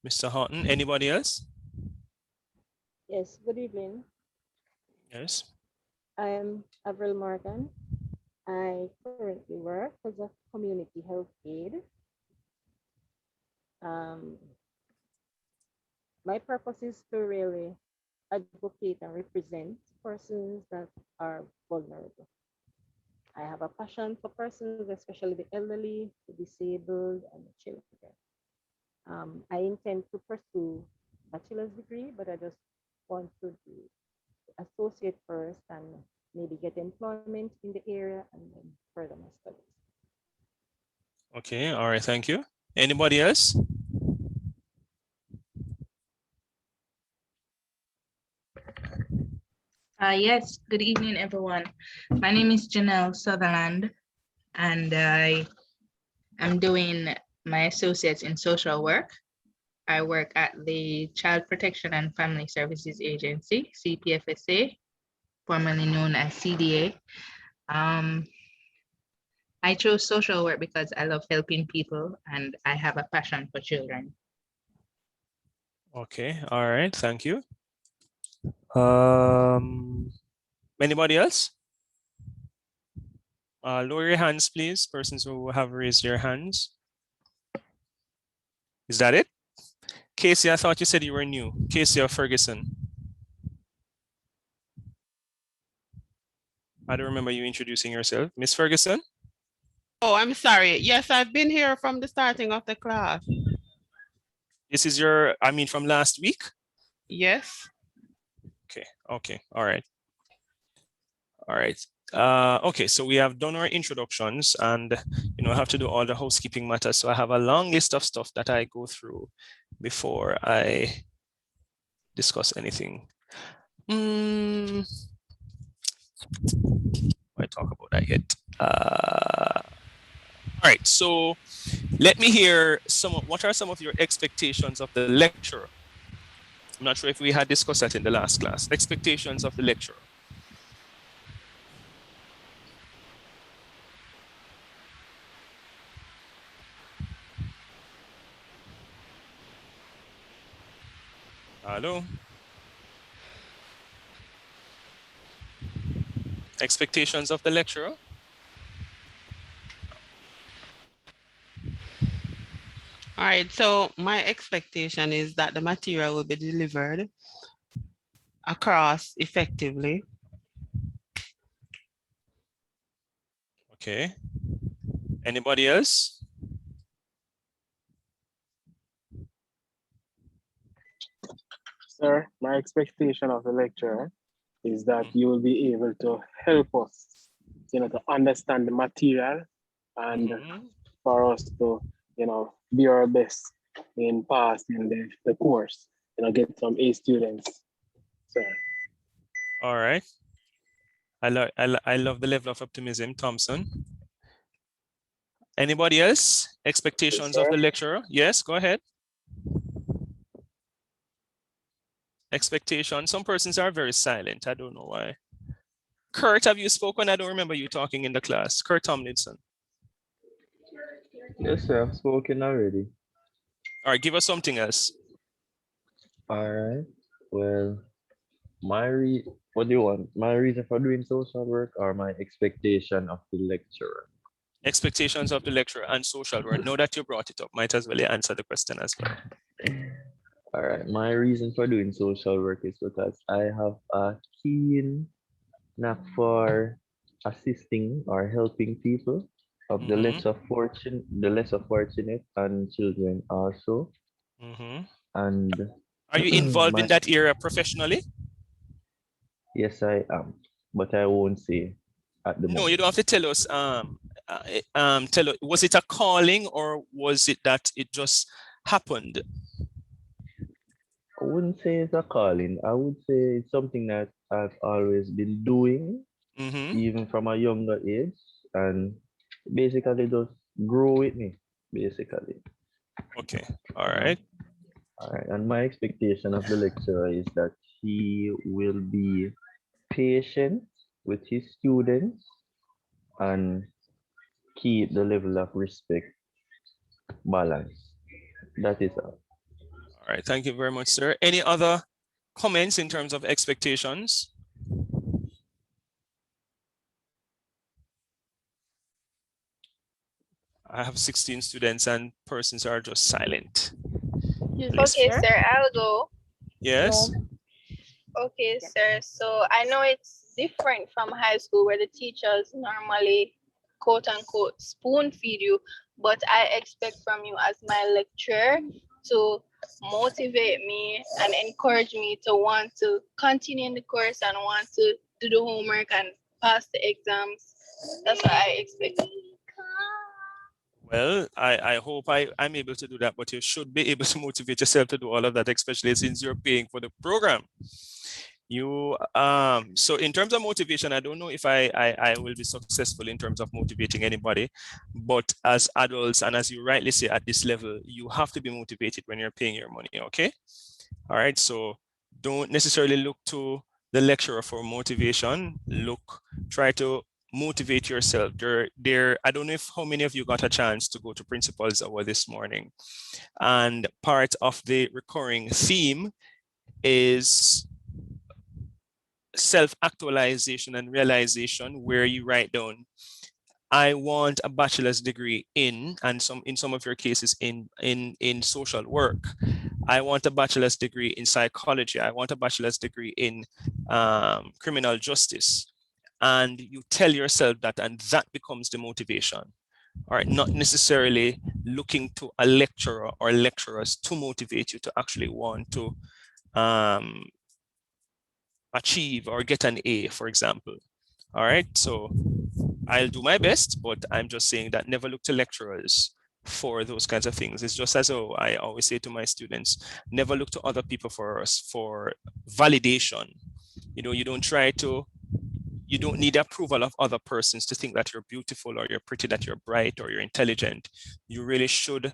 Mr. Houghton. Anybody else? Yes, good evening. Yes. I am Avril Morgan. I currently work as a community health aide. My purpose is to really advocate and represent persons that are vulnerable. I have a passion for persons, especially the elderly, the disabled, and the children. I intend to pursue bachelor's degree, but I just want to do associate first and maybe get employment in the area and then further my studies. Okay, all right, thank you. Anybody else? Yes, good evening, everyone. My name is Janelle Sutherland, and I am doing my associates in social work. I work at the Child Protection and Family Services Agency, CPFSA, formerly known as CDA. I chose social work because I love helping people and I have a passion for children. Okay, all right, thank you. Anybody else? Lower your hands, please. Persons who have raised their hands. Is that it? Casey, I thought you said you were new. Casey or Ferguson? I don't remember you introducing yourself. Miss Ferguson? Oh, I'm sorry. Yes, I've been here from the starting of the class. This is from last week? Yes. Okay, all right. All right. Okay, so we have done our introductions, and I have to do all the housekeeping matters. So I have a long list of stuff that I go through before I discuss anything. I talk about that yet. All right, so let me hear what are some of your expectations of the lecturer? I'm not sure if we had discussed that in the last class. Expectations of the lecturer. Hello? Expectations of the lecturer? All right, so my expectation is that the material will be delivered across effectively. Okay. Anybody else? Sir, my expectation of the lecturer is that you will be able to help us, to understand the material and for us to, be our best in passing the course, get some A students, sir. All right. I love the level of optimism, Thompson. Anybody else? Expectations of the lecturer? Yes, go ahead. Expectation. Some persons are very silent. I don't know why. Kurt, have you spoken? I don't remember you talking in the class. Kurt Tomlinson. Yes, sir. I've spoken already. All right, give us something else. All right. Well, what do you want? My reason for doing social work or my expectation of the lecturer? Expectations of the lecturer and social work. Now that you brought it up, might as well answer the question as well. All right. My reason for doing social work is because I have a keen knack for assisting or helping people of the less fortunate and children also. And are you involved in that area professionally? Yes, I am, but I won't say at the moment. No, you don't have to tell us. Tell us, was it a calling or was it that it just happened? I wouldn't say it's a calling. I would say it's something that I've always been doing, even from a younger age, and basically just grow with me, basically. Okay, all right. All right, and my expectation of the lecturer is that he will be patient with his students and keep the level of respect balanced. That is all. All right, thank you very much, sir. Any other comments in terms of expectations? I have 16 students and persons are just silent. Okay, sir, I'll go. Yes. Okay, sir. So I know it's different from high school where the teachers normally, quote unquote, spoon feed you, but I expect from you as my lecturer to motivate me and encourage me to want to continue in the course and want to do the homework and pass the exams. That's what I expect. Well, I hope I'm able to do that, but you should be able to motivate yourself to do all of that, especially since you're paying for the program. So in terms of motivation, I don't know if I will be successful in terms of motivating anybody, but as adults, and as you rightly say, at this level, you have to be motivated when you're paying your money, okay? All right, so don't necessarily look to the lecturer for motivation. Try to motivate yourself. I don't know if how many of you got a chance to go to Principal's Hour this morning. And part of the recurring theme is self-actualization and realization, where you write down, I want a bachelor's degree in some of your cases in social work. I want a bachelor's degree in psychology. I want a bachelor's degree in criminal justice. And you tell yourself that, and that becomes the motivation. All right, not necessarily looking to a lecturer or lecturers to motivate you to actually want to achieve or get an A, for example. All right, so I'll do my best, but I'm just saying that never look to lecturers for those kinds of things. It's just as though I always say to my students, never look to other people for validation. You know, you don't need approval of other persons to think that you're beautiful or you're pretty, that you're bright or you're intelligent. You really should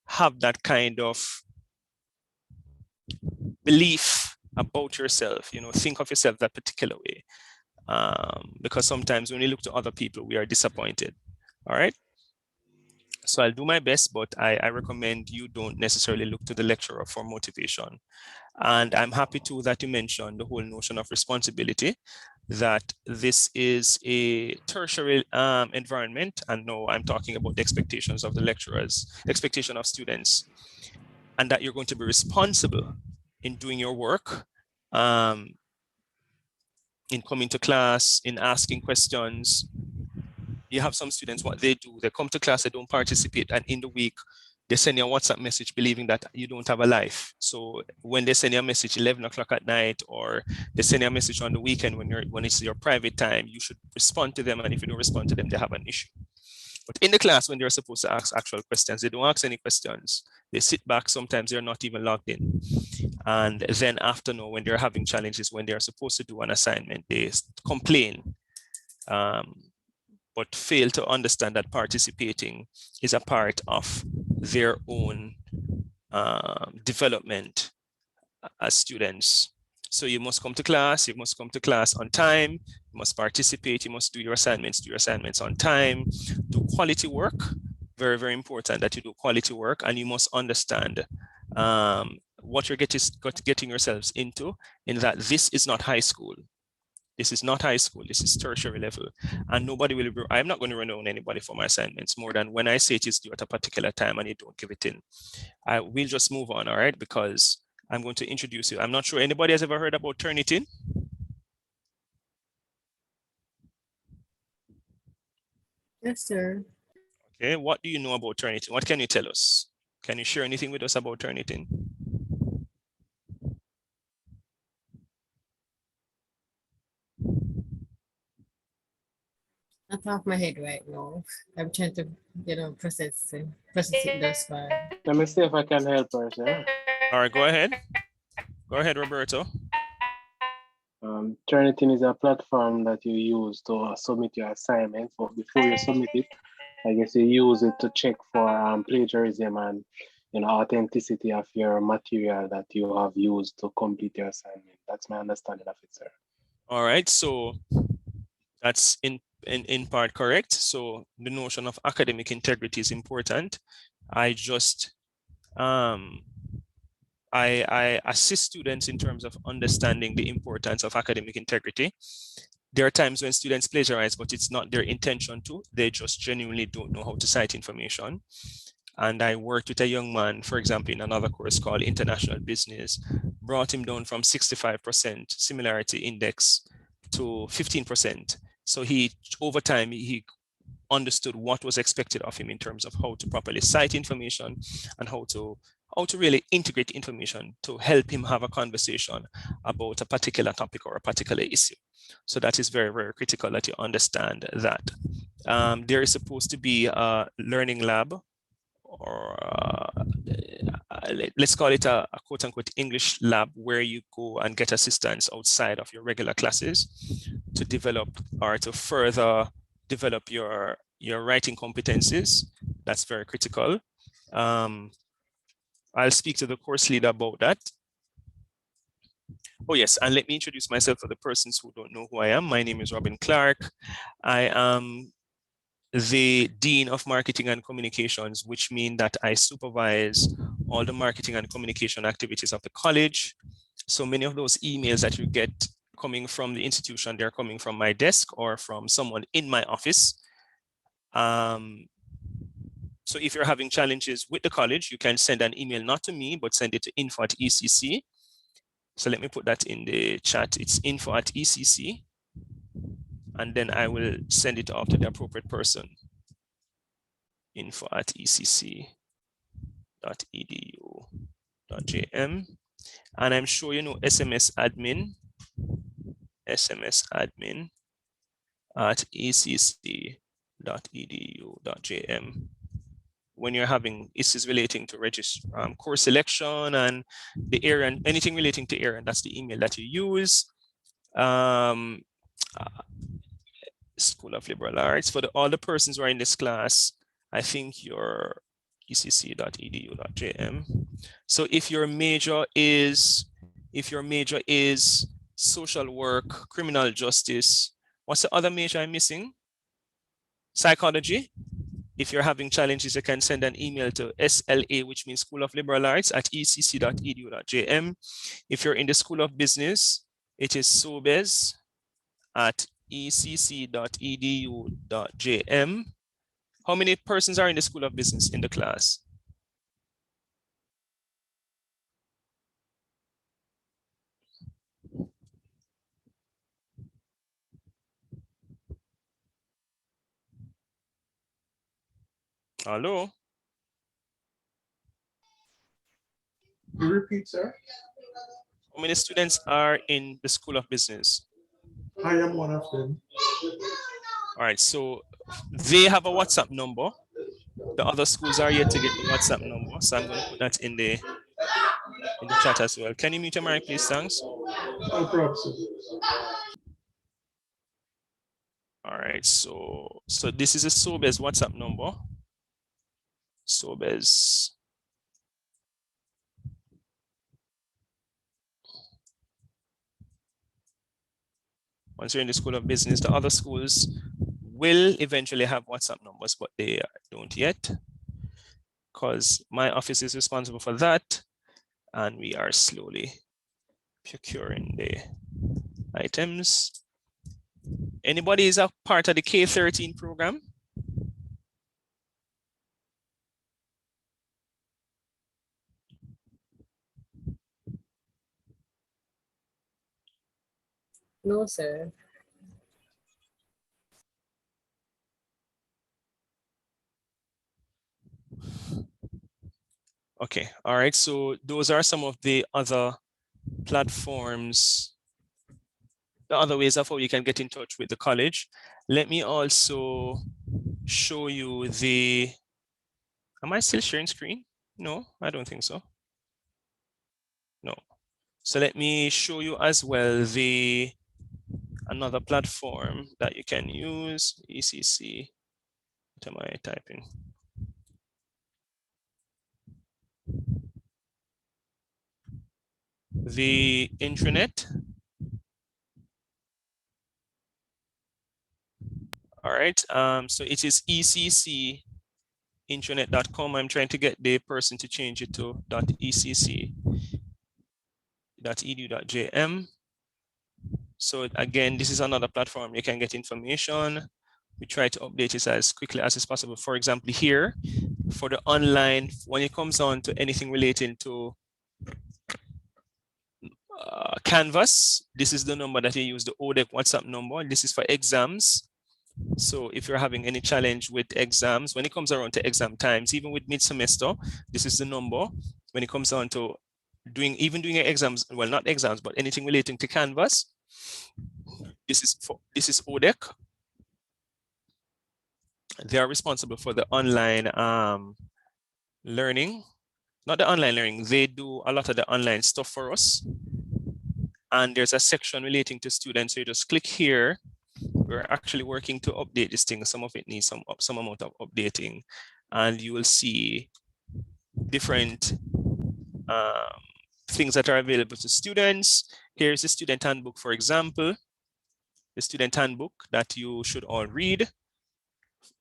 have that kind of belief about yourself, you know, think of yourself that particular way. Because sometimes when we look to other people, we are disappointed. All right. So I'll do my best, but I recommend you don't necessarily look to the lecturer for motivation. And I'm happy too that you mentioned the whole notion of responsibility, that this is a tertiary environment. And no, I'm talking about the expectations of the lecturers, expectation of students, and that you're going to be responsible in doing your work, in coming to class, in asking questions. You have some students, what they do, they come to class, they don't participate, and in the week, they send you a WhatsApp message believing that you don't have a life. So when they send you a message 11 o'clock at night, or they send you a message on the weekend when it's your private time, you should respond to them. And if you don't respond to them, they have an issue. But in the class, when they're supposed to ask actual questions, they don't ask any questions. They sit back. Sometimes they're not even logged in. And then after, when they're having challenges, when they're supposed to do an assignment, they complain. But fail to understand that participating is a part of their own development as students. So you must come to class, you must come to class on time, you must participate, you must do your assignments on time, do quality work. Very, very important that you do quality work, and you must understand what you're getting yourselves into, in that this is not high school. This is not high school, this is tertiary level. And nobody will, I'm not going to run on anybody for my assignments more than when I say it is due at a particular time and you don't give it in. I will just move on, all right? Because I'm going to introduce you. I'm not sure anybody has ever heard about Turnitin. Yes, sir. Okay, what do you know about Turnitin? What can you tell us? Can you share anything with us about Turnitin? On top of my head right now. I'm trying to, process it thus far. Let me see if I can help her, sir. All right, go ahead. Go ahead, Roberto. Turnitin is a platform that you use to submit your assignments, but before you submit it, I guess you use it to check for plagiarism and authenticity of your material that you have used to complete your assignment. That's my understanding of it, sir. All right, so that's in part correct. So the notion of academic integrity is important. I just I assist students in terms of understanding the importance of academic integrity. There are times when students plagiarize, but it's not their intention to. They just genuinely don't know how to cite information. And I worked with a young man, for example, in another course called International Business, brought him down from 65% similarity index to 15%. So over time, he understood what was expected of him in terms of how to properly cite information and how to really integrate information to help him have a conversation about a particular topic or a particular issue. So that is very, very critical that you understand that. There is supposed to be a learning lab, or let's call it a quote unquote English lab, where you go and get assistance outside of your regular classes to develop or to further develop your writing competencies. That's very critical. I'll speak to the course leader about that. Oh yes, and let me introduce myself for the persons who don't know who I am. My name is Robin Clark. I am the Dean of Marketing and Communications, which means that I supervise all the marketing and communication activities of the college. So many of those emails that you get coming from the institution, they're coming from my desk or from someone in my office. So if you're having challenges with the college, you can send an email, not to me, but send it to info@ECC. So let me put that in the chat. It's info@ECC. And then I will send it off to the appropriate person. info@ecc.edu.jm. And I'm sure you know SMS admin. SMS admin. at ecc.edu.jm. When you're having issues relating to course selection and the area and anything relating to area, that's the email that you use. School of Liberal Arts. For all the persons who are in this class, I think you're ecc.edu.jm. So if your major is social work, criminal justice, what's the other major I'm missing? Psychology. If you're having challenges, you can send an email to SLA, which means School of Liberal Arts, at ecc.edu.jm. If you're in the School of Business, it is SOBES at ecc.edu.jm. How many persons are in the School of Business in the class? Hello? You repeat, sir? How many students are in the School of Business? I am one of them. All right, so they have a WhatsApp number. The other schools are yet to get the WhatsApp number, so I'm going to put that in the chat as well. Can you mute your mic, please? Thanks. No problem, sir. All right, so this is a SOBES WhatsApp number. SOBES. Once you're in the School of Business, the other schools will eventually have WhatsApp numbers, but they don't yet, because my office is responsible for that, and we are slowly procuring the items. Anybody is a part of the K-13 program? No, sir. Okay, all right, so those are some of the other platforms, the other ways of how you can get in touch with the college. Let me also show you am I still sharing screen? No, I don't think so. No. So let me show you as well another platform that you can use, ECC. What am I typing? The intranet. All right, so it is eccintranet.com. I'm trying to get the person to change it to .ecc.edu.jm. So again, this is another platform you can get information. We try to update it as quickly as is possible. For example, here, for the online, when it comes on to anything relating to Canvas, this is the number that you use, the ODEC WhatsApp number. This is for exams. So if you're having any challenge with exams, when it comes around to exam times, even with mid-semester, this is the number. When it comes on to doing exams, well, not exams, but anything relating to Canvas, this is ODEC. They are responsible for the online learning. Not the online learning, they do a lot of the online stuff for us. And there's a section relating to students. So you just click here. We're actually working to update this thing. Some of it needs some amount of updating, and you will see different things that are available to students. Here's the student handbook, for example, the student handbook that you should all read.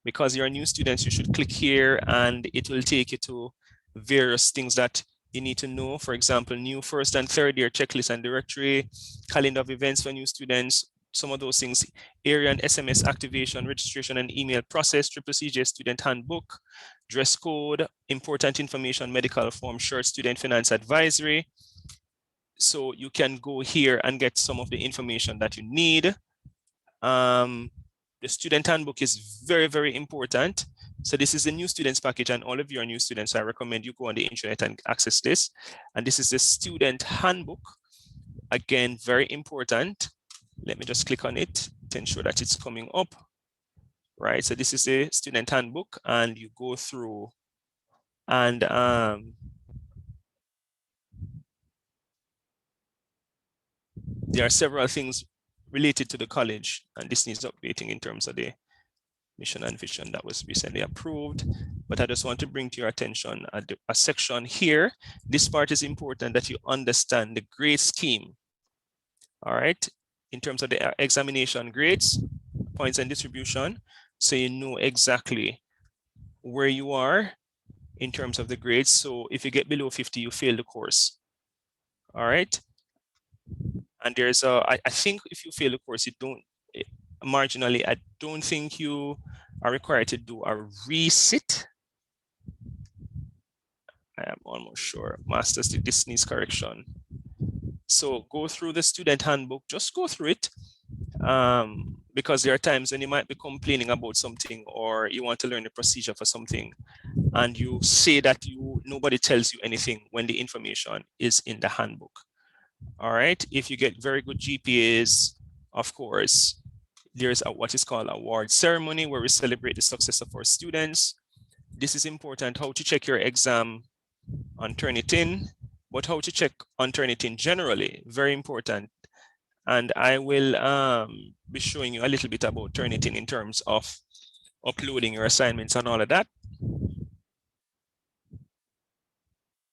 Because you're new students, you should click here and it will take you to various things that you need to know. For example, new first and third year checklist and directory, calendar of events for new students, some of those things, area and SMS activation, registration and email process, CCC student handbook, dress code, important information, medical form, short student finance advisory. So you can go here and get some of the information that you need. The student handbook is very, very important. So this is the new students package, and all of you are new students. So I recommend you go on the internet and access this. And this is the student handbook. Again, very important. Let me just click on it. to ensure that it's coming up, right? So this is a student handbook, and you go through and there are several things related to the college, and this needs updating in terms of the mission and vision that was recently approved. But I just want to bring to your attention a section here. This part is important that you understand the grade scheme. All right, in terms of the examination grades, points and distribution, so you know exactly where you are in terms of the grades. So if you get below 50, you fail the course. All right. And there's I think if you fail the course, you don't marginally, I don't think you are required to do a resit. I am almost sure. Masters, this needs correction. So go through the student handbook, just go through it. Because there are times when you might be complaining about something, or you want to learn the procedure for something, and you say that nobody tells you anything when the information is in the handbook. All right. If you get very good GPAs, of course, there's what is called award ceremony where we celebrate the success of our students. This is important, how to check your exam on Turnitin, but how to check on Turnitin generally, very important. And I will be showing you a little bit about Turnitin in terms of uploading your assignments and all of that.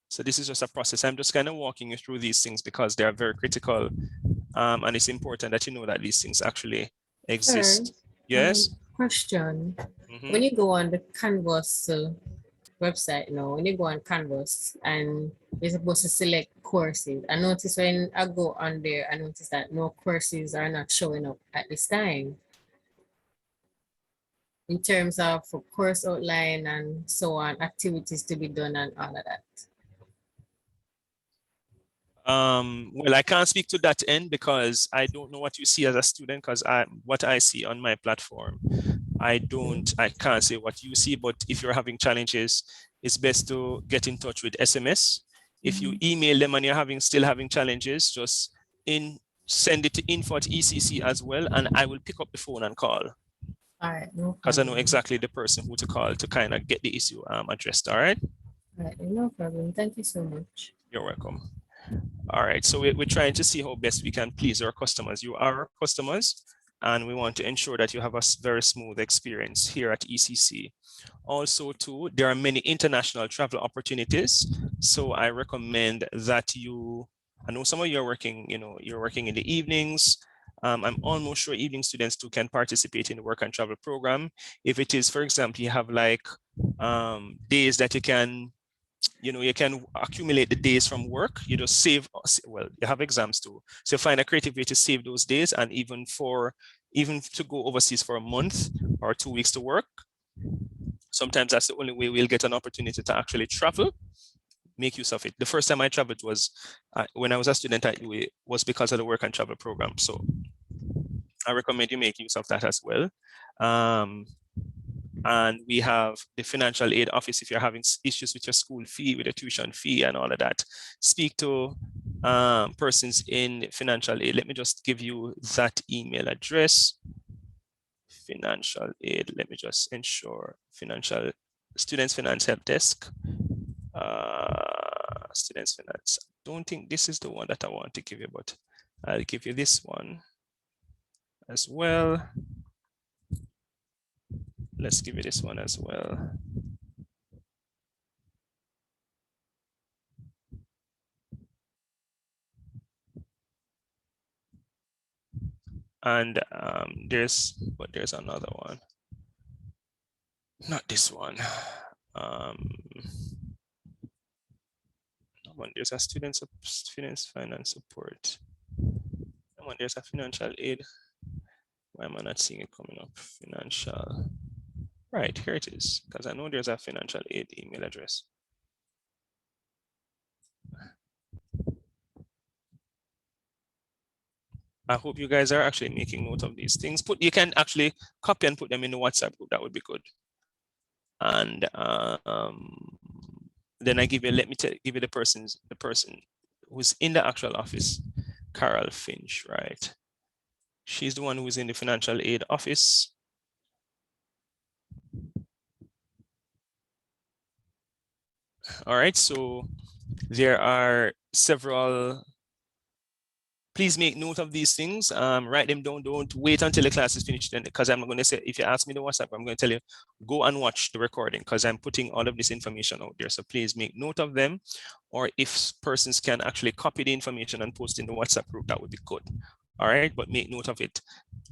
So this is just a process. I'm just kind of walking you through these things because they are very critical. And it's important that you know that these things actually exist. Sir, Yes? question. When you go on the Canvas website now, when you go on Canvas and you're supposed to select courses, I notice when I go on there, I notice that no courses are not showing up at this time. In terms of course outline and so on, activities to be done and all of that. Well, I can't speak to that end because I don't know what you see as a student, because what I see on my platform, I can't say what you see, but if you're having challenges, it's best to get in touch with SMS. If you email them and you're still having challenges, just send it to info@ECC as well, and I will pick up the phone and call. All right, no because I know problem. exactly the person who to call to kind of get the issue addressed. All right. All right, no problem. Thank you so much. You're welcome. All right. So we're trying to see how best we can please our customers. You are our customers, and we want to ensure that you have a very smooth experience here at ECC. Also, too, there are many international travel opportunities. So I recommend that I know some of you are working, you're working in the evenings. I'm almost sure evening students too can participate in the work and travel program. If it is, for example, you have like days that you can accumulate the days from work, you just save, well, you have exams too. So find a creative way to save those days, and even to go overseas for a month or 2 weeks to work. Sometimes that's the only way we'll get an opportunity to actually travel. Make use of it. The first time I traveled was when I was a student at UA, was because of the work and travel program. So I recommend you make use of that as well. And we have the financial aid office if you're having issues with your school fee, with the tuition fee and all of that. Speak to persons in financial aid. Let me just give you that email address. Financial aid, let me just ensure Students Finance Help Desk. Students Finance. Don't think this is the one that I want to give you, but I'll give you this one as well. Let's give you this one as well. And there's another one. Not this one. There's a student finance support. There's a financial aid. Why am I not seeing it coming up? Financial. Right, here it is, because I know there's a financial aid email address. I hope you guys are actually making note of these things. You can actually copy and put them in the WhatsApp group. That would be good. And then I give you, give you the person who's in the actual office, Carol Finch, right? She's the one who is in the financial aid office. All right, so there are several. Please make note of these things. Write them down. Don't wait until the class is finished. Then, because I'm going to say, if you ask me the WhatsApp, I'm going to tell you, go and watch the recording because I'm putting all of this information out there. So please make note of them. Or if persons can actually copy the information and post in the WhatsApp group, that would be good. All right, but make note of it,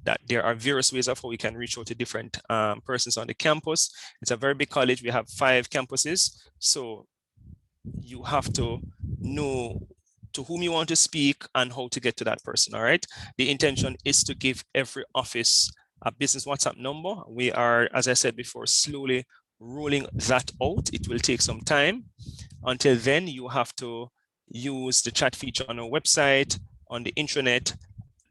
that there are various ways of how we can reach out to different persons on the campus. It's a very big college. We have 5 campuses. So you have to know to whom you want to speak and how to get to that person. All right. The intention is to give every office a business WhatsApp number. We are, as I said before, slowly rolling that out. It will take some time. Until then, you have to use the chat feature on our website, on the intranet,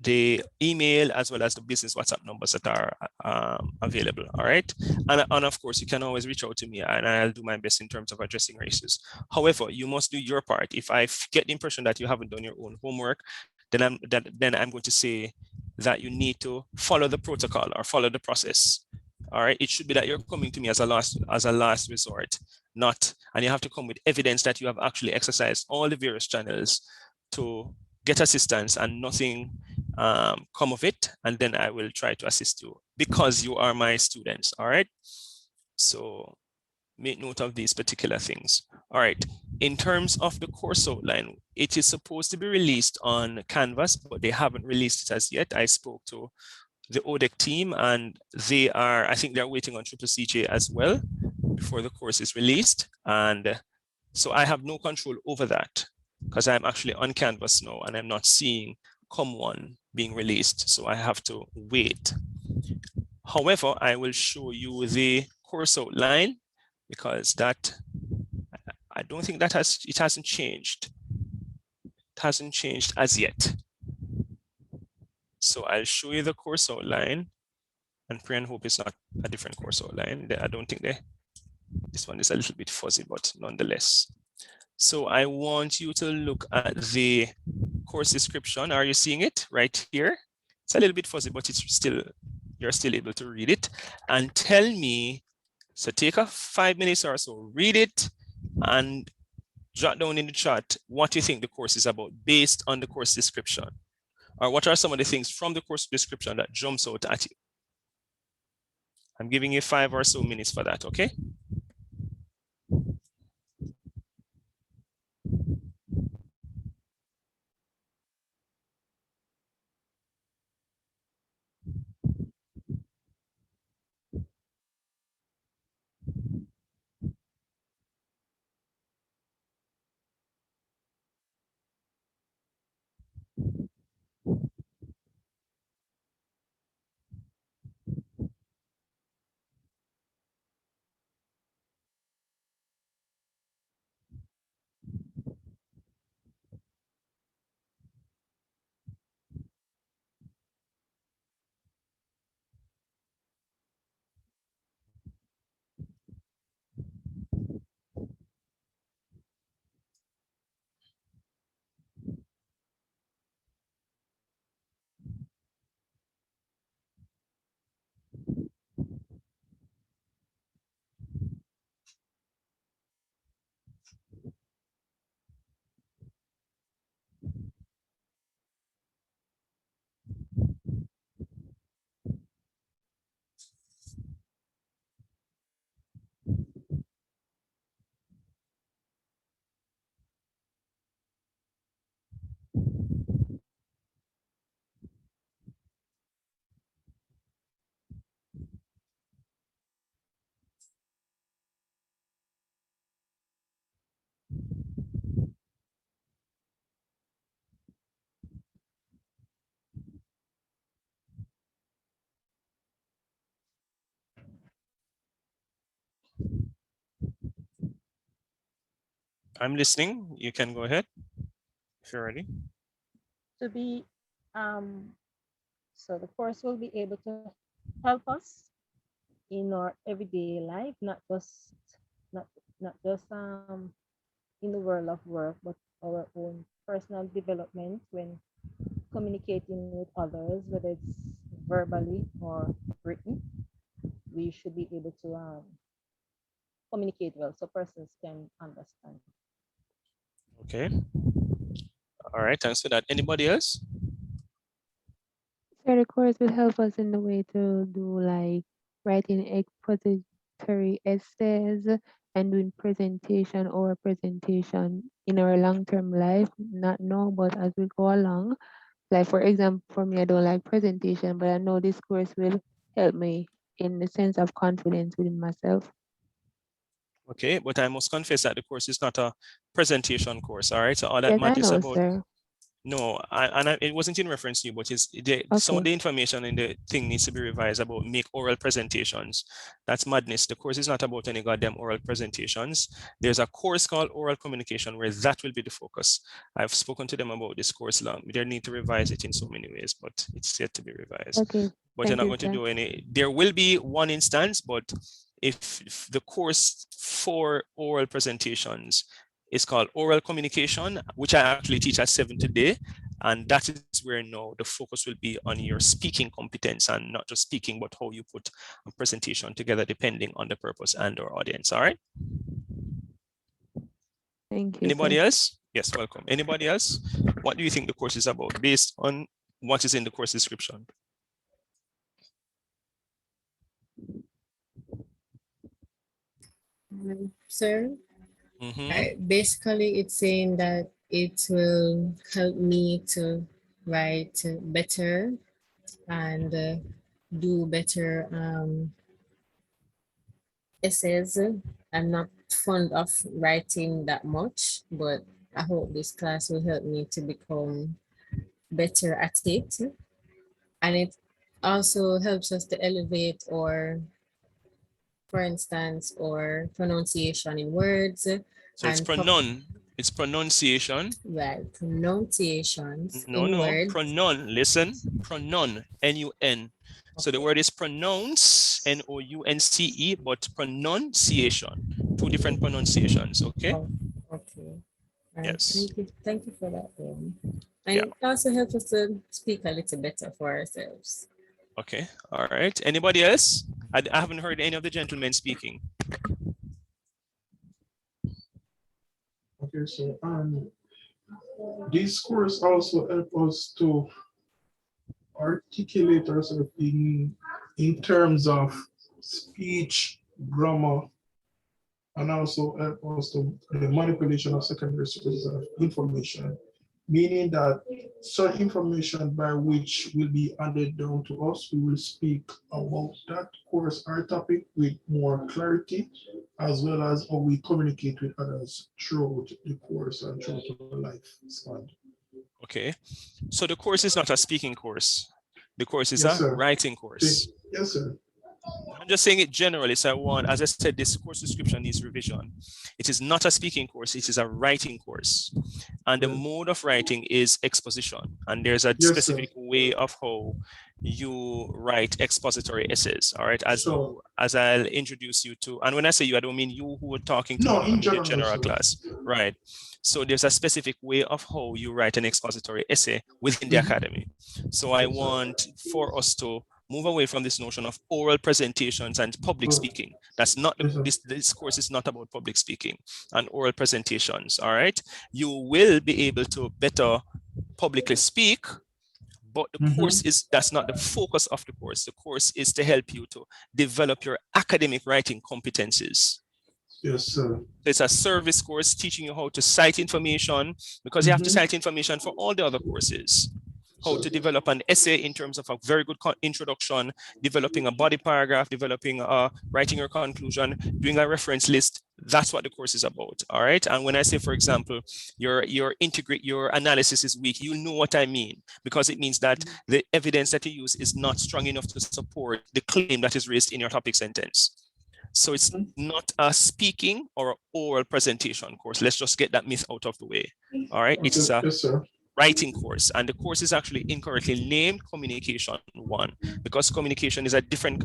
the email, as well as the business WhatsApp numbers that are available. All right. And of course, you can always reach out to me and I'll do my best in terms of addressing races. However, you must do your part. If I get the impression that you haven't done your own homework, then I'm going to say that you need to follow the protocol or follow the process. All right. It should be that you're coming to me as a last resort, not, and you have to come with evidence that you have actually exercised all the various channels to get assistance and nothing come of it, and then I will try to assist you because you are my students. All right. So make note of these particular things. All right. In terms of the course outline, it is supposed to be released on Canvas, but they haven't released it as yet. I spoke to the ODEC team and they are, I think they're waiting on Triple CJ as well before the course is released. And so I have no control over that because I'm actually on Canvas now and I'm not seeing COM1 being released. So I have to wait. However, I will show you the course outline because that, I don't think that it hasn't changed. It hasn't changed as yet. So I'll show you the course outline, and pray and hope it's not a different course outline. I don't think this one is a little bit fuzzy, but nonetheless. So I want you to look at the course description. Are you seeing it right here? It's a little bit fuzzy, but it's still, you're still able to read it. And tell me, so take a 5 minutes or so, read it and jot down in the chat what you think the course is about based on the course description. Or what are some of the things from the course description that jumps out at you? I'm giving you 5 or so minutes for that, okay? I'm listening. You can go ahead if you're ready. To be, so the course will be able to help us in our everyday life, not not just in the world of work, but our own personal development when communicating with others, whether it's verbally or written, we should be able to communicate well so persons can understand. Okay. All right, thanks for that. Anybody else? So the course will help us in the way to do like writing expository essays and doing presentation or presentation in our long-term life, not now, but as we go along. Like for example, for me, I don't like presentation, but I know this course will help me in the sense of confidence within myself. Okay, but I must confess that the course is not a presentation course. All right, so all that Yes, I matters know, about. sir. No, it wasn't in reference to you, but some of Okay. the information in the thing needs to be revised about make oral presentations. That's madness. The course is not about any goddamn oral presentations. There's a course called oral communication where that will be the focus. I've spoken to them about this course long. They need to revise it in so many ways, but it's yet to be revised. Okay. But they're Thank not you, going to sir. do any. There will be one instance, but if the course for oral presentations is called oral communication, which I actually teach at 7 today. And that is where now the focus will be on your speaking competence and not just speaking, but how you put a presentation together depending on the purpose and our audience. All right. Thank you, Anybody sir. else? Yes, welcome. Anybody else? What do you think the course is about based on what is in the course description? Sir, Mm-hmm. basically it's saying that it will help me to write better and do better essays. I'm not fond of writing that much, but I hope this class will help me to become better at it. And it also helps us to elevate or, for instance, or pronunciation in words So it's and it's pronunciation. right pronunciations in No, words. pronoun, listen, pronoun, N-U-N. So the word is pronounce, N-O-U-N-C-E, but pronunciation, two different pronunciations, okay? Oh, okay. Yes, Thank you for that. yeah, And it also helps us to speak a little better for ourselves. okay, all right. Anybody else? I haven't heard any of the gentlemen speaking. Okay, so this course also help us to articulate ourselves in terms of speech, grammar, and also help us to the manipulation of secondary sources of information, meaning that certain information by which will be handed down to us, we will speak about that course or topic with more clarity, as well as how we communicate with others throughout the course and throughout our life span. Okay, so the course is not a speaking course. The course is Yes, a sir. writing course. Yes, sir. I'm just saying it generally. So as I said, this course description needs revision. It is not a speaking course, it is a writing course. And the mode of writing is exposition. And there's a Yes, sir. specific way of how you write expository essays. All right. As I'll introduce you to, and when I say you, I don't mean you who are talking to No, me, I in mean the general, general sir. class. Right. So there's a specific way of how you write an expository essay within the academy. So I want for us to move away from this notion of oral presentations and public speaking. That's not this course is not about public speaking and oral presentations. All right. You will be able to better publicly speak, but the course that's not the focus of the course. The course is to help you to develop your academic writing competencies. Yes, sir. It's a service course teaching you how to cite information, because you have to cite information for all the other courses. How to develop an essay in terms of a very good introduction, developing a body paragraph, writing your conclusion, doing a reference list. That's what the course is about. All right. And when I say, for example, your analysis is weak, you know what I mean, because it means that the evidence that you use is not strong enough to support the claim that is raised in your topic sentence. So it's not a speaking or oral presentation course. Let's just get that myth out of the way. All right. It's a writing course, and the course is actually incorrectly named Communication 1 because communication is a different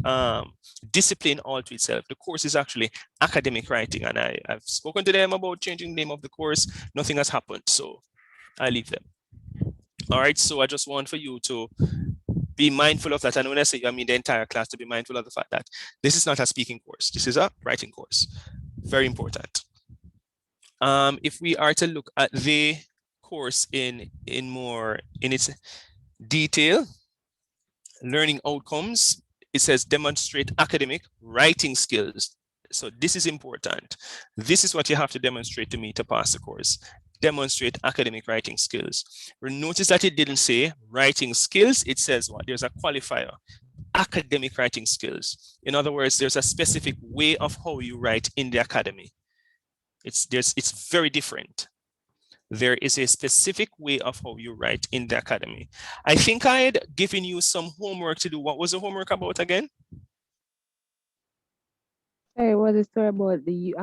discipline all to itself. The course is actually academic writing, and I've spoken to them about changing the name of the course. Nothing has happened, so I leave them. All right, so I just want for you to be mindful of that. And when I say you, I mean the entire class to be mindful of the fact that this is not a speaking course. This is a writing course. Very important. If we are to look at the course in its detail, learning outcomes, it says demonstrate academic writing skills. So this is important. This is what you have to demonstrate to me to pass the course. Demonstrate academic writing skills. Notice that it didn't say writing skills. It says what? There's a qualifier. Academic writing skills. In other words, there's a specific way of how you write in the academy. It's very different. There is a specific way of how you write in the academy. I think I had given you some homework to do. What was the homework about again? Sorry, it was a story about the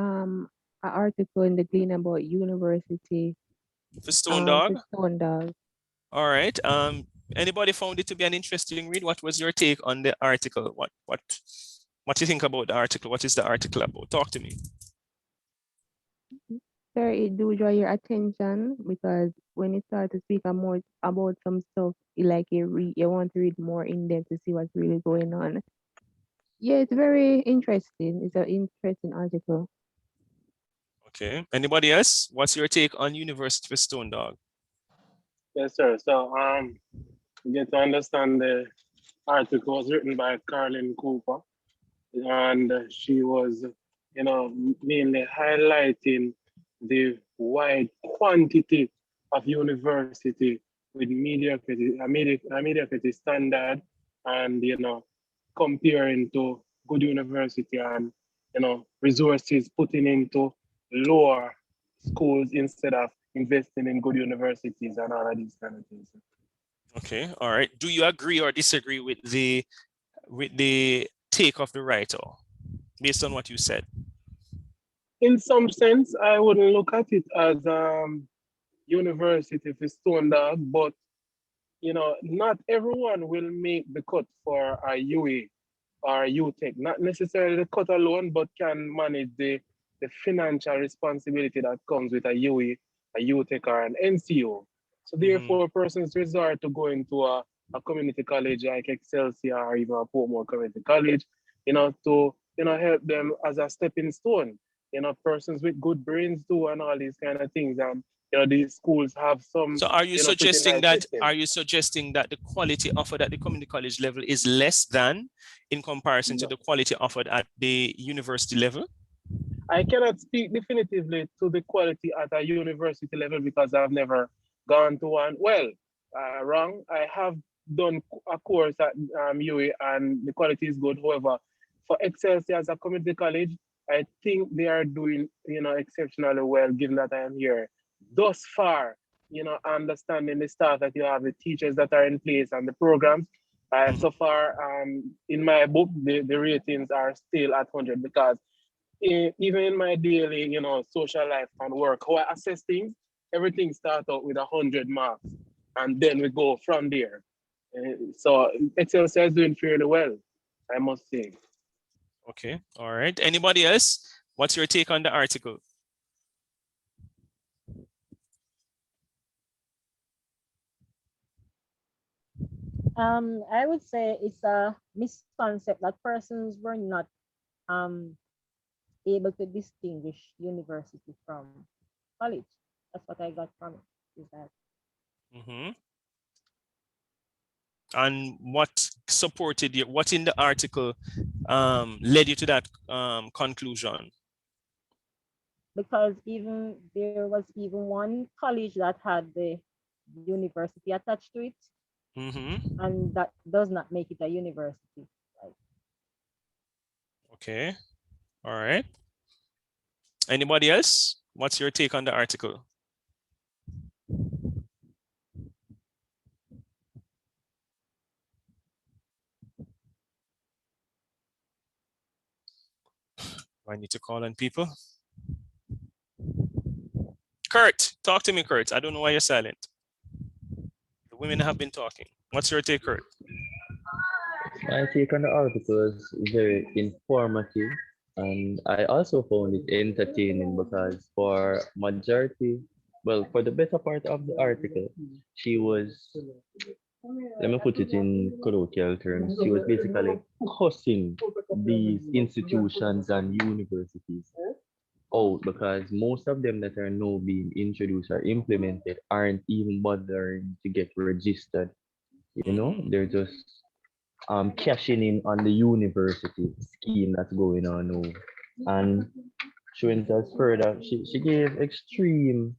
an article in the Glean about university For Stone Dog? for Stone Dog. All right. Anybody found it to be an interesting read? What was your take on the article? What do you think about the article? What is the article about? Talk to me. Sir, it do draw your attention because when you start to speak more about some stuff, you want to read more in depth to see what's really going on. Yeah, it's very interesting. It's an interesting article. Okay. Anybody else? What's your take on University for Stone Dog? Yes, sir. So you get to understand the article was written by Carlin Cooper, and she was, mainly highlighting the wide quantity of university with mediocrity standard, and comparing to good university and resources putting into lower schools instead of investing in good universities and all of these kind of things. Okay. All right. Do you agree or disagree with the take of the writer based on what you said? In some sense, I wouldn't look at it as university for Stone Dog, but not everyone will make the cut for a UE or a UTech. Not necessarily the cut alone, but can manage the financial responsibility that comes with a UE, a UTech, or an NCO. So therefore, persons resort to going to a community college like Excelsior or even a Portmore Community College, to help them as a stepping stone. Persons with good brains too, and all these kind of things. And these schools have some. So are you pretty suggesting nice that the quality offered at the community college level is less than in comparison to the quality offered at the university level? I cannot speak definitively to the quality at a university level because I've never gone to one. Well, wrong. I have done a course at UE and the quality is good. However, for Excelsior as a community college, I think they are doing, exceptionally well, given that I am here. Thus far, understanding the staff that you have, the teachers that are in place and the programs. So far, in my book, the ratings are still at 100 because even in my daily, social life and work, how I assess things, everything starts out with 100 marks, and then we go from there. So Excelsior is doing fairly well, I must say. Okay, all right. Anybody else? What's your take on the article? I would say it's a misconcept that persons were not able to distinguish university from college. That's what I got from it. Is that? And what supported you? What in the article led you to that conclusion? Because there was even one college that had the university attached to it, and that does not make it a university. Right? Okay, all right. Anybody else? What's your take on the article? I need to call on people. Kurt, talk to me, Kurt. I don't know why you're silent. The women have been talking. What's your take, Kurt? My take on the article is very informative, and I also found it entertaining because for majority well, for the better part of the article, she was, let me put it in colloquial terms, she was basically cussing these institutions and universities out because most of them that are now being introduced or implemented aren't even bothering to get registered. You know, they're just cashing in on the university scheme that's going on now. And she went as further, she gave extreme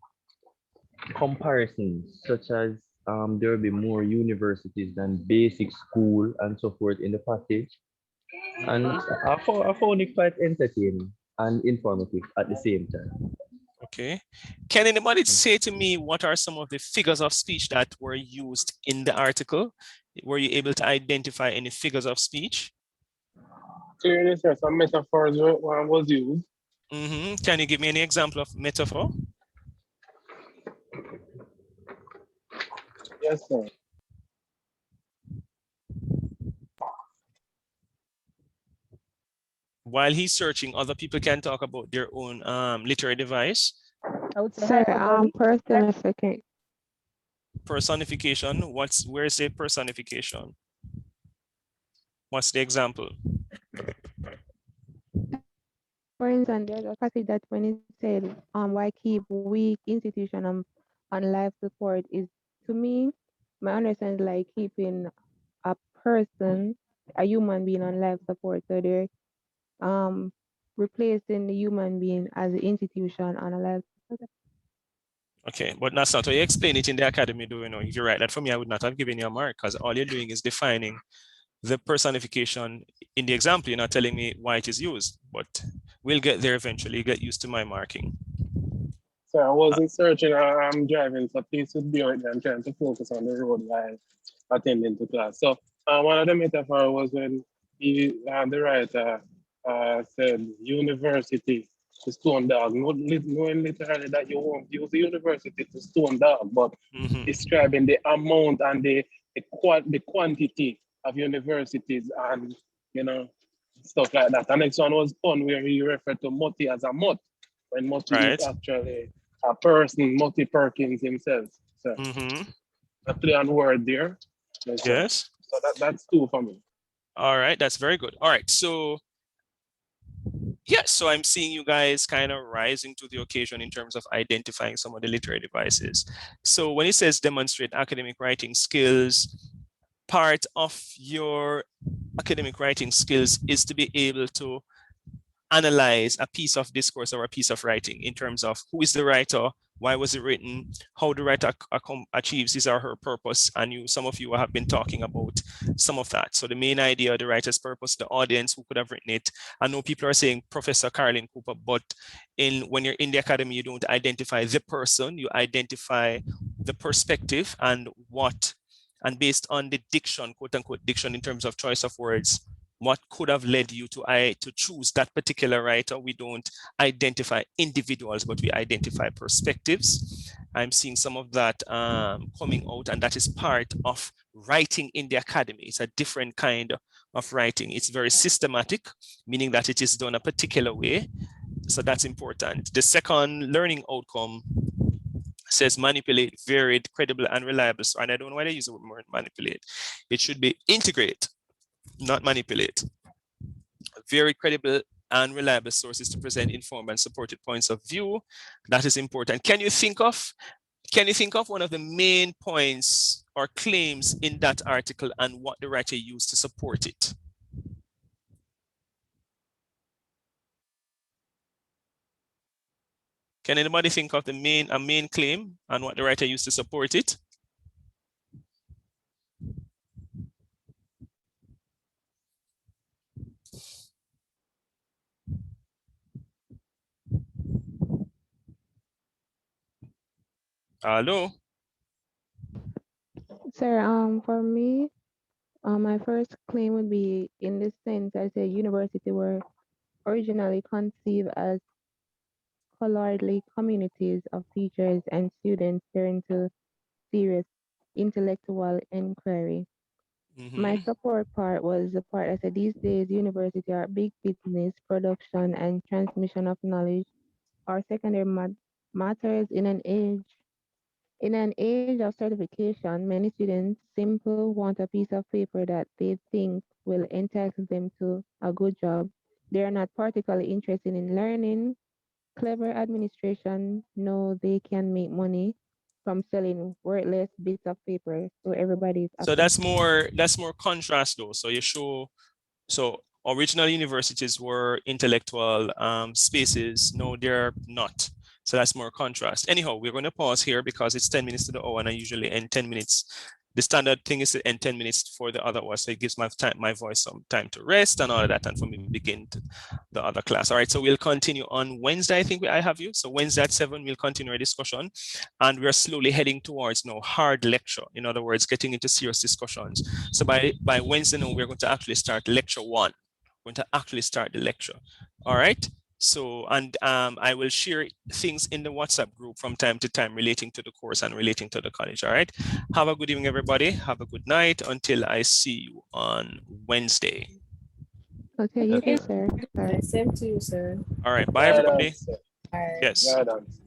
comparisons, such as there will be more universities than basic school and so forth in the package. And I found it quite entertaining and informative at the same time. Okay. Can anybody say to me what are some of the figures of speech that were used in the article? Were you able to identify any figures of speech? Clearly, sir, some metaphors was used. Can you give me any example of metaphor? Yes, sir. While he's searching, other people can talk about their own literary device. I would say Sir, hyperbole. personification. Personification. Where's the personification? What's the example? For instance, there's a passage that when it said, why keep weak institution on life support is, to me, my understanding is like keeping a person, a human being on life support. So they're um replacing the human being as the institution on a life support. Okay, but that's not how you explain it in the academy, do you know? If you write that for me, I would not have given you a mark because all you're doing is defining the personification in the example. You're not telling me why it is used, but we'll get there eventually. Get used to my marking. So I wasn't searching, I'm driving, so please would be right there. I'm trying to focus on the road while attending to class. So one of the metaphor was when the writer said university to stone dog, knowing literally that you won't use the university to stone dog, but describing the amount and the quantity of universities and, you know, stuff like that. The next one was fun where he referred to Moti as a mutt, when Moti is actually a person, Moti Perkins himself. So a play on word there. Yes. So that's two for me. All right, that's very good. All right, so yes, so I'm seeing you guys kind of rising to the occasion in terms of identifying some of the literary devices. So when it says demonstrate academic writing skills, part of your academic writing skills is to be able to analyze a piece of discourse or a piece of writing in terms of who is the writer, why was it written, how the writer achieves his or her purpose, and some of you have been talking about some of that. So the main idea, the writer's purpose, the audience who could have written it. I know people are saying Professor Caroline Cooper, but when you're in the academy, you don't identify the person, you identify the perspective and based on the diction, quote unquote diction, in terms of choice of words, what could have led you to choose that particular writer. We don't identify individuals, but we identify perspectives. I'm seeing some of that coming out, and that is part of writing in the academy. It's a different kind of writing. It's very systematic, meaning that it is done a particular way. So that's important. The second learning outcome says manipulate, varied, credible, and reliable. So, and I don't know why they use the word manipulate. It should be integrate, not manipulate. Very credible and reliable sources to present informed and supported points of view. That is important. Can you think of one of the main points or claims in that article and what the writer used to support it? Can anybody think of a main claim and what the writer used to support it? Hello? Sir, for me, my first claim would be in this sense, I say university were originally conceived as scholarly communities of teachers and students turned to serious intellectual inquiry. My support part was the part I said these days university are big business, production and transmission of knowledge are secondary matters in an age of certification. Many students simply want a piece of paper that they think will entitle them to a good job. They are not particularly interested in learning. Clever administration know they can make money from selling worthless bits of paper, so everybody is So happy. that's more contrast though. So you show, so original universities were intellectual spaces. No, they're not. So that's more contrast. Anyhow, we're going to pause here because it's 10 minutes to the hour and I usually end 10 minutes. The standard thing is to end 10 minutes for the other one. So it gives my voice some time to rest and all of that and for me to begin the other class. All right, so we'll continue on Wednesday. I think I have you. So Wednesday at 7, we'll continue our discussion. And we're slowly heading towards hard lecture. In other words, getting into serious discussions. So by Wednesday, we're going to actually start lecture 1. We're going to actually start the lecture. All right. So, and I will share things in the WhatsApp group from time to time relating to the course and relating to the college. All right. Have a good evening, everybody. Have a good night until I see you on Wednesday. Okay, you too, sir. Sorry. Same to you, sir. All right. Bye, everybody. Guidance. Yes. Guidance.